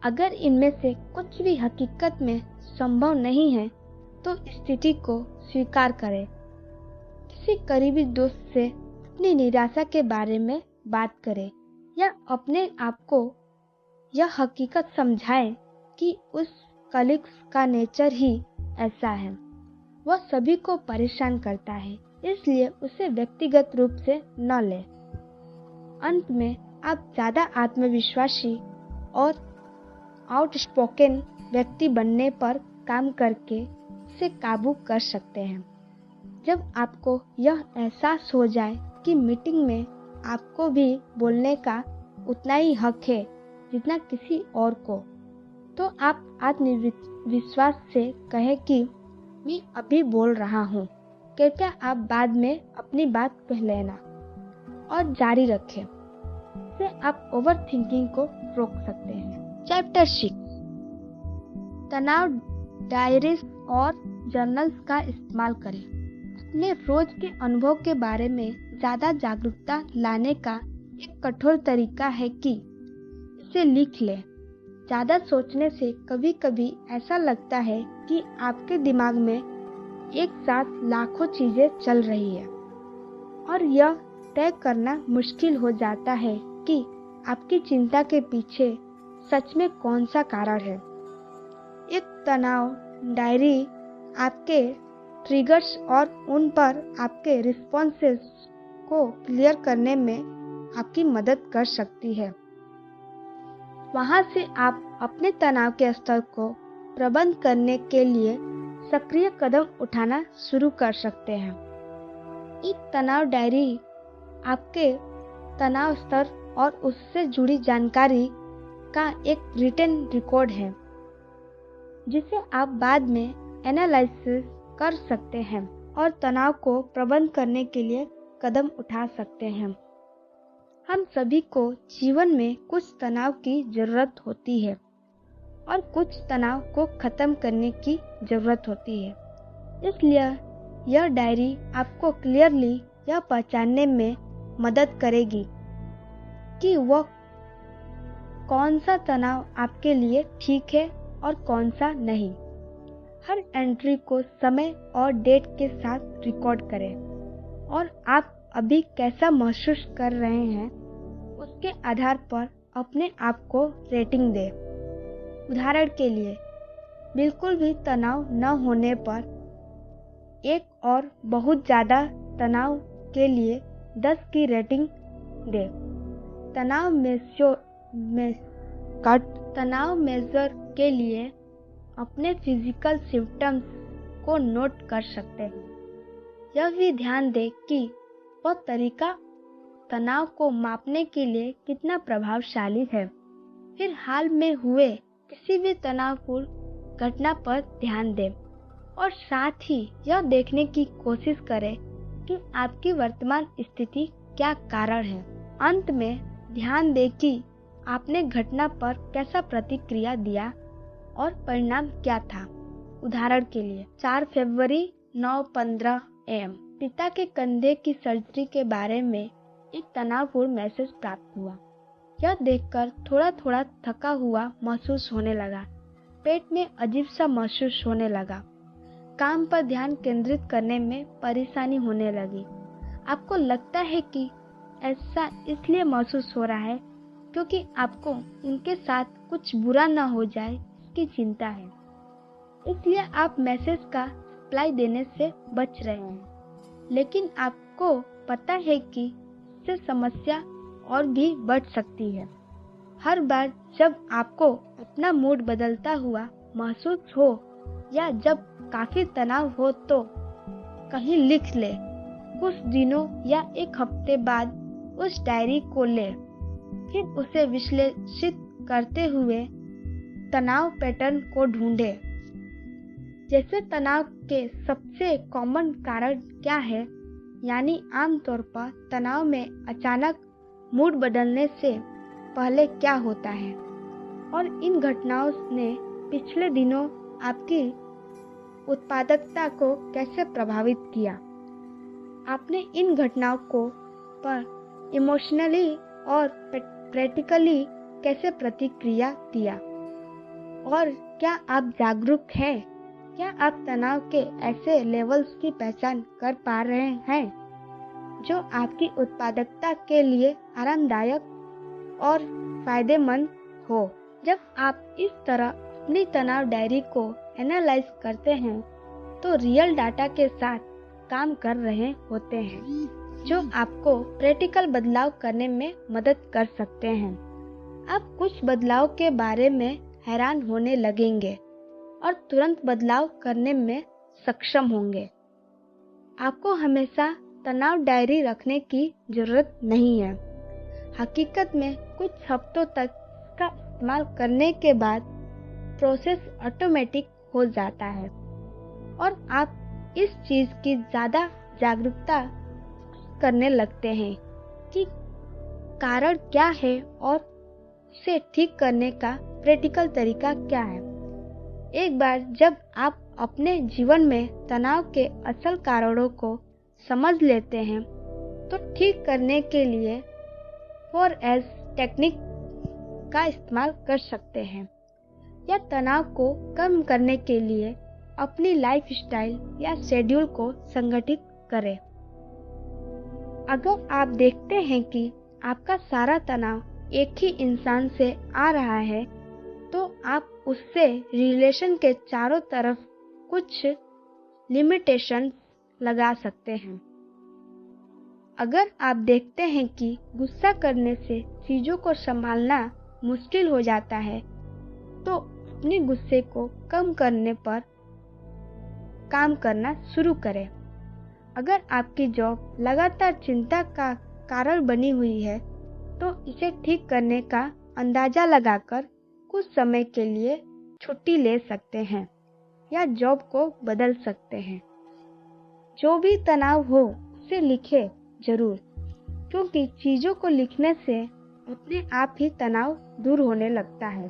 अगर इनमें से कुछ भी हकीकत में संभव नहीं है तो स्थिति को स्वीकार करें। किसी करीबी दोस्त से अपनी निराशा के बारे में बात करें या अपने आप को यह हकीकत समझाएं कि उस कलीग का नेचर ही ऐसा है। वह सभी को परेशान करता है, इसलिए उसे व्यक्तिगत रूप से न लें। अंत में आप ज़्यादा आत्मविश्वासी और आउटस्पोकन व्यक्ति बनने पर काम करके इसे काबू कर सकते हैं। जब आपको यह एहसास हो जाए कि मीटिंग में आपको भी बोलने का उतना ही हक है जितना किसी और को, तो आप आत्मविश्वास से कहें कि मैं अभी बोल रहा हूँ, कृपया आप बाद में अपनी बात कह लेना, और जारी रखें। इससे आप ओवर थिंकिंग को रोक सकते हैं। चैप्टर 6 तनाव डायरीज और जर्नल्स का इस्तेमाल करें। अपने रोज के अनुभव के बारे में ज़्यादा जागरूकता लाने का एक कठोर तरीका है कि इसे लिख लें। ज़्यादा सोचने से कभी कभी ऐसा लगता है कि आपके दिमाग में एक साथ लाखों चीज़ें चल रही है और यह तय करना मुश्किल हो जाता है कि आपकी चिंता के पीछे सच में कौन सा कारण है। एक तनाव डायरी आपके ट्रिगर्स और उन पर आपके रिस्पॉन्सेस को क्लियर करने में आपकी मदद कर सकती है। वहां से आप अपने तनाव के स्तर को प्रबंध करने के लिए सक्रिय कदम उठाना शुरू कर सकते हैं। एक तनाव डायरी आपके तनाव स्तर और उससे जुड़ी जानकारी का एक रिटन रिकॉर्ड है जिसे आप बाद में एनालाइसिस कर सकते हैं और तनाव को प्रबंध करने के लिए कदम उठा सकते हैं। हम सभी को जीवन में कुछ तनाव की जरूरत होती है और कुछ तनाव को खत्म करने की जरूरत होती है। इसलिए यह डायरी आपको क्लियरली यह पहचानने में मदद करेगी कि वह कौन सा तनाव आपके लिए ठीक है और कौन सा नहीं। हर एंट्री को समय और डेट के साथ रिकॉर्ड करें और आप अभी कैसा महसूस कर रहे हैं उसके आधार पर अपने आप को रेटिंग दें। उदाहरण के लिए, बिल्कुल भी तनाव न होने पर 1 और बहुत ज़्यादा तनाव के लिए 10 की रेटिंग दें। तनाव मेजर के लिए अपने फिजिकल सिम्टम्स को नोट कर सकते हैं। यह भी ध्यान दें कि वह तरीका तनाव को मापने के लिए कितना प्रभावशाली है। फिर हाल में हुए किसी भी तनावपूर्ण घटना पर ध्यान दें और साथ ही यह देखने की कोशिश करें कि आपकी वर्तमान स्थिति क्या कारण है। अंत में ध्यान दें कि आपने घटना पर कैसा प्रतिक्रिया दिया और परिणाम क्या था। उदाहरण के लिए 4 फरवरी 9:15 AM पिता के कंधे की सर्जरी के बारे में एक तनावपूर्ण मैसेज प्राप्त हुआ। यह देखकर थोड़ा थोड़ा थका हुआ महसूस होने लगा। पेट में अजीब सा महसूस होने लगा। काम पर ध्यान केंद्रित करने में परेशानी होने लगी। आपको लगता है कि ऐसा इसलिए महसूस हो रहा है क्योंकि आपको उनके साथ कुछ बुरा न हो जाए इसकी चिंता है, इसलिए आप मैसेज का रिप्लाई देने से बच रहे हैं। लेकिन आपको पता है कि इससे समस्या और भी बढ़ सकती है। हर बार जब आपको अपना मूड बदलता हुआ महसूस हो या जब काफी तनाव हो तो कहीं लिख ले। कुछ दिनों या एक हफ्ते बाद उस डायरी को लें, फिर उसे विश्लेषित करते हुए तनाव पैटर्न को ढूंढें। जैसे तनाव के सबसे कॉमन कारण क्या है, यानी आमतौर पर तनाव में अचानक मूड बदलने से पहले क्या होता है और इन घटनाओं ने पिछले दिनों आपकी उत्पादकता को कैसे प्रभावित किया। आपने इन घटनाओं को पर इमोशनली और प्रैक्टिकली कैसे प्रतिक्रिया दिया और क्या आप जागरूक हैं? क्या आप तनाव के ऐसे लेवल्स की पहचान कर पा रहे हैं जो आपकी उत्पादकता के लिए आरामदायक और फायदेमंद हो? जब आप इस तरह अपनी तनाव डायरी को एनालाइज करते हैं तो रियल डाटा के साथ काम कर रहे होते हैं जो आपको प्रैक्टिकल बदलाव करने में मदद कर सकते हैं। आप कुछ बदलाव के बारे में हैरान होने लगेंगे और तुरंत बदलाव करने में सक्षम होंगे। आपको हमेशा तनाव डायरी रखने की जरूरत नहीं है। हकीकत में कुछ हफ्तों तक इसका इस्तेमाल करने के बाद प्रोसेस ऑटोमेटिक हो जाता है और आप इस चीज की ज्यादा जागरूकता करने लगते हैं कि कारण क्या है और उसे ठीक करने का प्रैक्टिकल तरीका क्या है। एक बार जब आप अपने जीवन में तनाव के असल कारणों को समझ लेते हैं तो ठीक करने के लिए 4S टेक्निक का इस्तेमाल कर सकते हैं या तनाव को कम करने के लिए अपनी लाइफस्टाइल या शेड्यूल को संगठित करें। अगर आप देखते हैं कि आपका सारा तनाव एक ही इंसान से आ रहा है तो आप उससे रिलेशन के चारों तरफ कुछ लिमिटेशंस लगा सकते हैं। अगर आप देखते हैं कि गुस्सा करने से चीजों को संभालना मुश्किल हो जाता है तो अपने गुस्से को कम करने पर काम करना शुरू करें। अगर आपकी जॉब लगातार चिंता का कारण बनी हुई है तो इसे ठीक करने का अंदाजा लगाकर कुछ समय के लिए छुट्टी ले सकते हैं या जॉब को बदल सकते हैं। जो भी तनाव हो उसे लिखें जरूर, क्योंकि चीजों को लिखने से अपने आप ही तनाव दूर होने लगता है।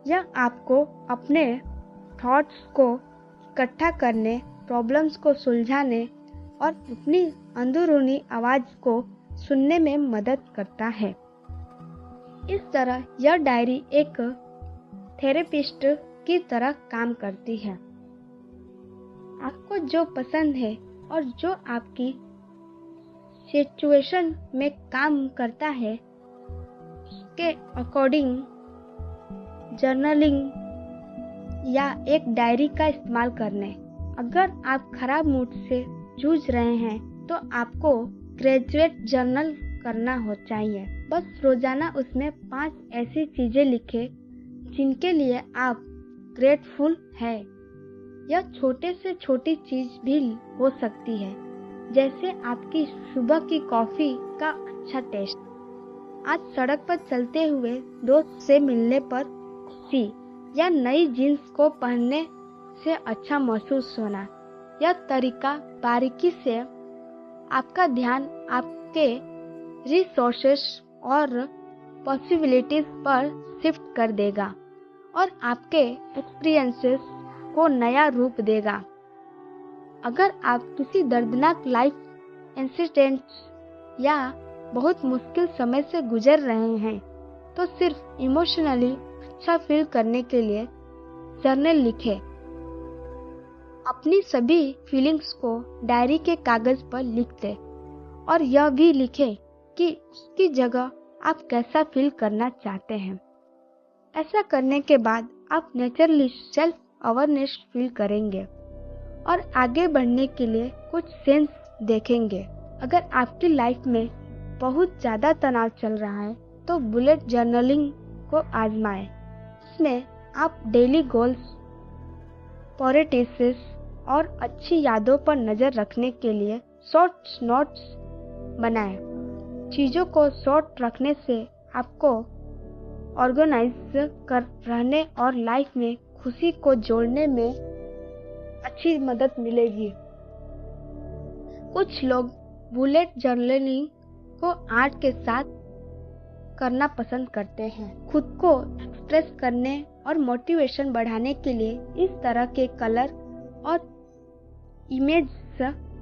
यह आपको अपने थॉट्स को इकट्ठा करने, प्रॉब्लम्स को सुलझाने और अपनी अंदरूनी आवाज को सुनने में मदद करता है। इस तरह यह डायरी एक थेरेपिस्ट की तरह काम करती है। आपको जो पसंद है और जो आपकी सिचुएशन में काम करता है उसके अकॉर्डिंग जर्नलिंग या एक डायरी का इस्तेमाल करने। अगर आप खराब मूड से जूझ रहे हैं तो आपको ग्रेजुएट जर्नल करना हो चाहिए। बस रोजाना उसमें 5 ऐसी चीजें लिखें जिनके लिए आप ग्रेटफुल हैं। यह छोटे से छोटी चीज भी हो सकती है, जैसे आपकी सुबह की कॉफी का अच्छा टेस्ट, आज सड़क पर चलते हुए दोस्त से मिलने पर खुशी, या नई जीन्स को पहनने से अच्छा महसूस होना। यह तरीका बारीकी से आपका ध्यान आपके रिसोर्सेस और पॉसिबिलिटीज पर शिफ्ट कर देगा और आपके एक्सपीरियंसेस को नया रूप देगा। अगर आप किसी दर्दनाक लाइफ इंसिडेंट या बहुत मुश्किल समय से गुजर रहे हैं तो सिर्फ इमोशनली अच्छा फील करने के लिए जर्नल लिखें। अपनी सभी फीलिंग्स को डायरी के कागज पर लिख दें और यह भी लिखें कि उसकी जगह आप कैसा फील करना चाहते हैं। ऐसा करने के बाद आप नेचुरली सेल्फ अवेयरनेस फील करेंगे और आगे बढ़ने के लिए कुछ सेंस देखेंगे। अगर आपकी लाइफ में बहुत ज़्यादा तनाव चल रहा है तो बुलेट जर्नलिंग को आजमाएं। इसमें आप डेली गोल्स, प्रायोरिटीज और अच्छी यादों पर नजर रखने के लिए शॉर्ट नोट्स बनाएं। चीज़ों को शॉर्ट रखने से आपको ऑर्गेनाइज कर रहने और लाइफ में खुशी को जोड़ने में अच्छी मदद मिलेगी। कुछ लोग बुलेट जर्नलिंग को आर्ट के साथ करना पसंद करते हैं। खुद को एक्सप्रेस करने और मोटिवेशन बढ़ाने के लिए इस तरह के कलर और इमेज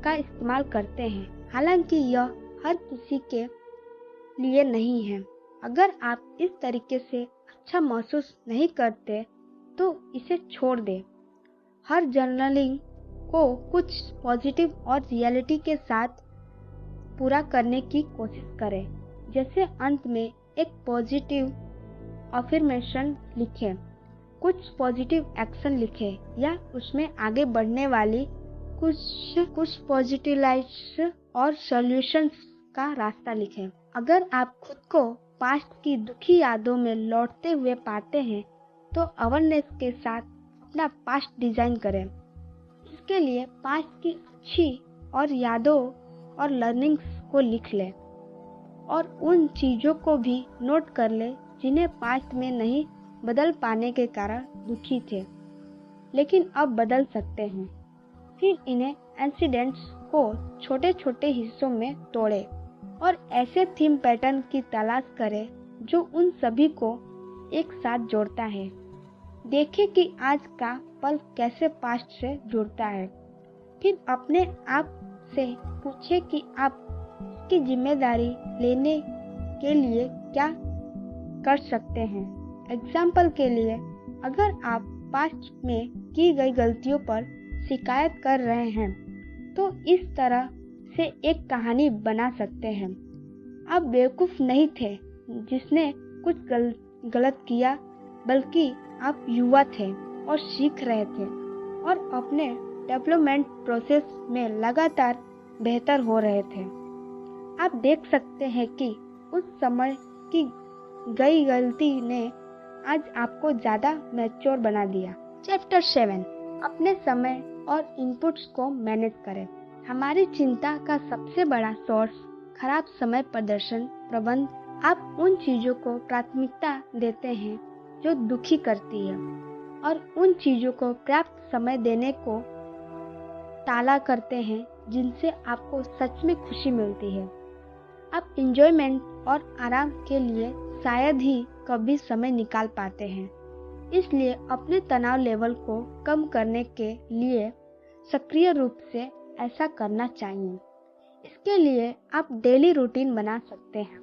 का इस्तेमाल करते हैं। हालांकि यह हर किसी के लिए नहीं है। अगर आप इस तरीके से अच्छा महसूस नहीं करते तो इसे छोड़ दें। हर जर्नलिंग को कुछ पॉजिटिव और रियलिटी के साथ पूरा करने की कोशिश करें। जैसे अंत में एक पॉजिटिव अफर्मेशन लिखें, कुछ पॉजिटिव एक्शन लिखें या उसमें आगे बढ़ने वाली कुछ पॉजिटिव और सॉल्यूशंस का रास्ता लिखें। अगर आप खुद को पास्ट की दुखी यादों में लौटते हुए पाते हैं तो अवेयरनेस के साथ अपना पास्ट डिजाइन करें। इसके लिए पास्ट की अच्छी और यादों और लर्निंग्स को लिख लें और उन चीज़ों को भी नोट कर लें जिन्हें पास्ट में नहीं बदल पाने के कारण दुखी थे लेकिन अब बदल सकते हैं। फिर इन्हें इंसिडेंट्स को छोटे छोटे हिस्सों में तोड़ें और ऐसे थीम पैटर्न की तलाश करें जो उन सभी को एक साथ जोड़ता है। देखें कि आज का पल कैसे पास्ट से जुड़ता है। फिर अपने आप से पूछें कि आप इसकी जिम्मेदारी लेने के लिए क्या कर सकते हैं। एग्जाम्पल के लिए, अगर आप पास्ट में की गई गलतियों पर शिकायत कर रहे हैं तो इस तरह से एक कहानी बना सकते हैं। आप बेवकूफ़ नहीं थे जिसने कुछ गलत किया, बल्कि आप युवा थे और सीख रहे थे और अपने डेवलपमेंट प्रोसेस में लगातार बेहतर हो रहे थे। आप देख सकते हैं कि उस समय की गई गलती ने आज आपको ज़्यादा मैच्योर बना दिया। चैप्टर 7, अपने समय और इनपुट्स को मैनेज करें। हमारी चिंता का सबसे बड़ा सोर्स खराब समय प्रदर्शन प्रबंध। आप उन चीज़ों को प्राथमिकता देते हैं जो दुखी करती है और उन चीज़ों को पर्याप्त समय देने को टाला करते हैं जिनसे आपको सच में खुशी मिलती है। आप एंजॉयमेंट और आराम के लिए शायद ही कभी समय निकाल पाते हैं। इसलिए अपने तनाव लेवल को कम करने के लिए सक्रिय रूप से ऐसा करना चाहिए। इसके लिए आप डेली रूटीन बना सकते हैं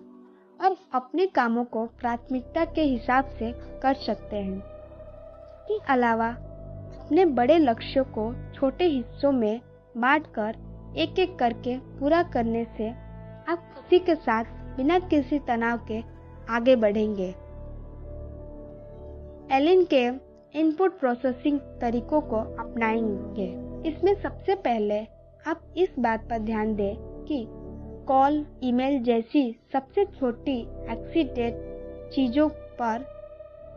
और अपने कामों को प्राथमिकता के हिसाब से कर सकते हैं। इसके अलावा अपने बड़े लक्ष्यों को छोटे हिस्सों में बांटकर एक एक करके पूरा करने से आप खुशी के साथ बिना किसी तनाव के आगे बढ़ेंगे। एलिन के इनपुट प्रोसेसिंग तरीकों को अपनाएंगे। इसमें सबसे पहले आप इस बात पर ध्यान दें कि कॉल, ईमेल जैसी सबसे छोटी एक्सीडेंट चीज़ों पर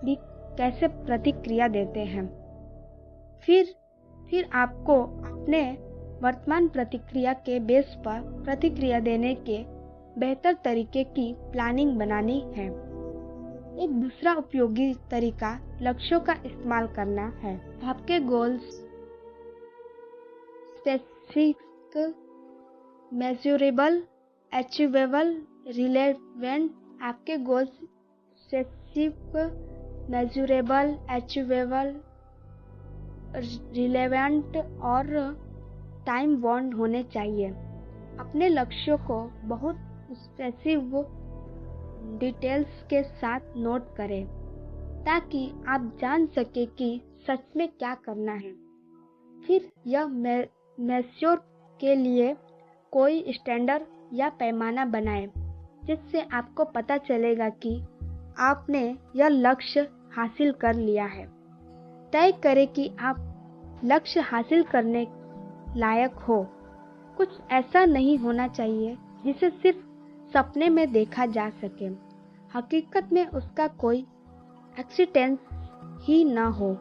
भी कैसे प्रतिक्रिया देते हैं। फिर आपको अपने वर्तमान प्रतिक्रिया के बेस पर प्रतिक्रिया देने के बेहतर तरीके की प्लानिंग बनानी है। एक दूसरा उपयोगी तरीका लक्ष्यों का इस्तेमाल करना है। आपके goals specific, measurable, achievable, relevant. आपके goals specific, measurable, achievable, relevant और टाइम बाउंड होने चाहिए। अपने लक्ष्यों को बहुत स्पेसिफिक डिटेल्स के साथ नोट करें ताकि आप जान सके कि सच में क्या करना है। फिर यह मेच्योर के लिए कोई स्टैंडर्ड या पैमाना बनाएं जिससे आपको पता चलेगा कि आपने यह लक्ष्य हासिल कर लिया है। तय करें कि आप लक्ष्य हासिल करने लायक हो। कुछ ऐसा नहीं होना चाहिए जिसे सिर्फ सपने में देखा जा सके, हकीकत में उसका कोई एक्सीडेंस ही न हो।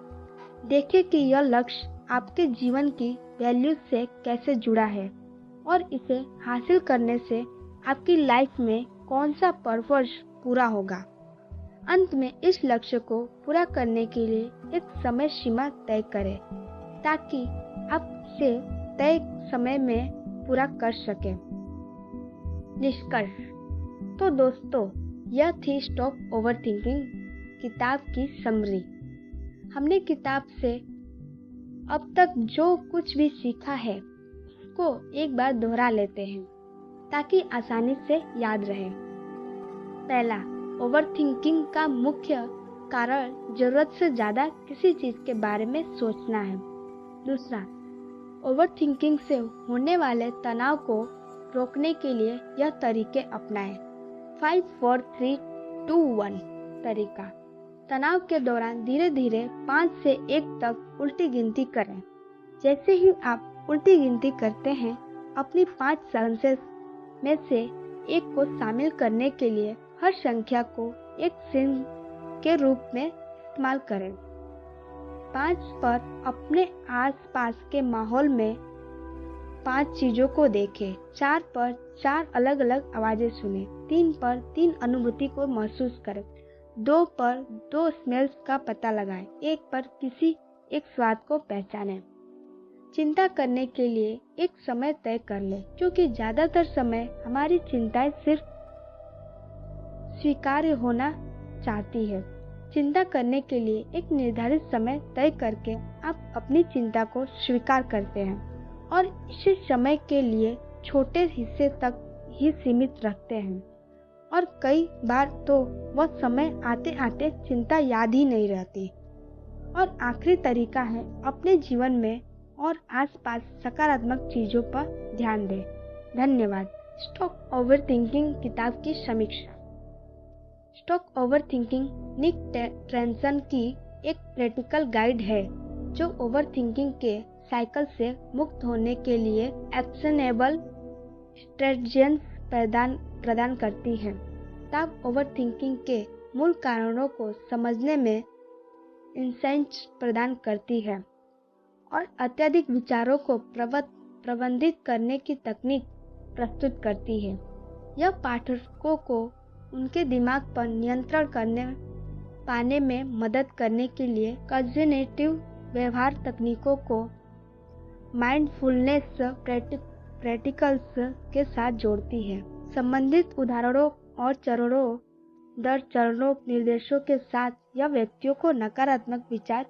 देखें कि यह लक्ष्य आपके जीवन की वैल्यूज से कैसे जुड़ा है और इसे हासिल करने से आपकी लाइफ में कौन सा पर्पस पूरा होगा। अंत में इस लक्ष्य को पूरा करने के लिए एक समय सीमा तय करें ताकि आप इसे तय समय में पूरा कर सकें। निष्कर्ष। तो दोस्तों, यह थी स्टॉप ओवरथिंकिंग किताब की समरी। हमने किताब से अब तक जो कुछ भी सीखा है उसको एक बार दोहरा लेते हैं ताकि आसानी से याद रहे। पहला, ओवरथिंकिंग का मुख्य कारण जरूरत से ज़्यादा किसी चीज़ के बारे में सोचना है। दूसरा, ओवरथिंकिंग से होने वाले तनाव को रोकने के लिए यह तरीके अपनाएं। 5 4 3 2 1 तरीका। तनाव के दौरान धीरे धीरे 5 से 1 तक उल्टी गिनती करें। जैसे ही आप उल्टी गिनती करते हैं, अपनी 5 सेंसेस में से एक को शामिल करने के लिए हर संख्या को एक चिन्ह के रूप में इस्तेमाल करें। 5 पर अपने आसपास के माहौल में 5 चीजों को देखें। 4 पर 4 अलग अलग आवाजें सुनें। 3 पर 3 अनुभूति को महसूस करें। 2 पर 2 स्मेल्स का पता लगाएं। 1 पर किसी एक स्वाद को पहचानें। चिंता करने के लिए एक समय तय कर लें, क्योंकि ज्यादातर समय हमारी चिंताएं सिर्फ स्वीकार्य होना चाहती है। चिंता करने के लिए एक निर्धारित समय तय करके आप अपनी चिंता को स्वीकार करते हैं और इसे समय के लिए छोटे हिस्से तक ही सीमित रखते हैं, और कई बार तो वह समय आते आते चिंता याद ही नहीं रहती। और आखिरी तरीका है, अपने जीवन में और आसपास सकारात्मक चीजों पर ध्यान दें। धन्यवाद। स्टॉप ओवरथिंकिंग किताब की समीक्षा। स्टॉप ओवरथिंकिंग निक ट्रेंसन की एक प्रैक्टिकल गाइड है जो ओवरथिंकिंग के साइकिल से मुक्त होने के लिए एक्शनेबल स्ट्रेटजीज प्रदान करती है। किताब ओवरथिंकिंग के मूल कारणों को समझने में इंसाइट्स प्रदान करती है और अत्यधिक विचारों को प्रबंधित करने की तकनीक प्रस्तुत करती है। यह पाठकों को उनके दिमाग पर नियंत्रण पाने में मदद करने के लिए कॉग्निटिव व्यवहार तकनीकों को माइंडफुलनेस प्रैक्टिकल्स के साथ जोड़ती है। संबंधित उदाहरणों और चरणों दर चरणों निर्देशों के साथ यह व्यक्तियों को नकारात्मक विचार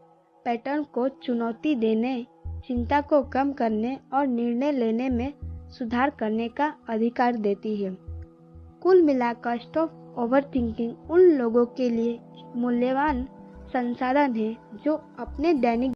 पैटर्न को चुनौती देने, चिंता को कम करने और निर्णय लेने में सुधार करने का अधिकार देती है। कुल मिलाकर स्टॉप ओवरथिंकिंग उन लोगों के लिए मूल्यवान संसाधन है जो अपने दैनिक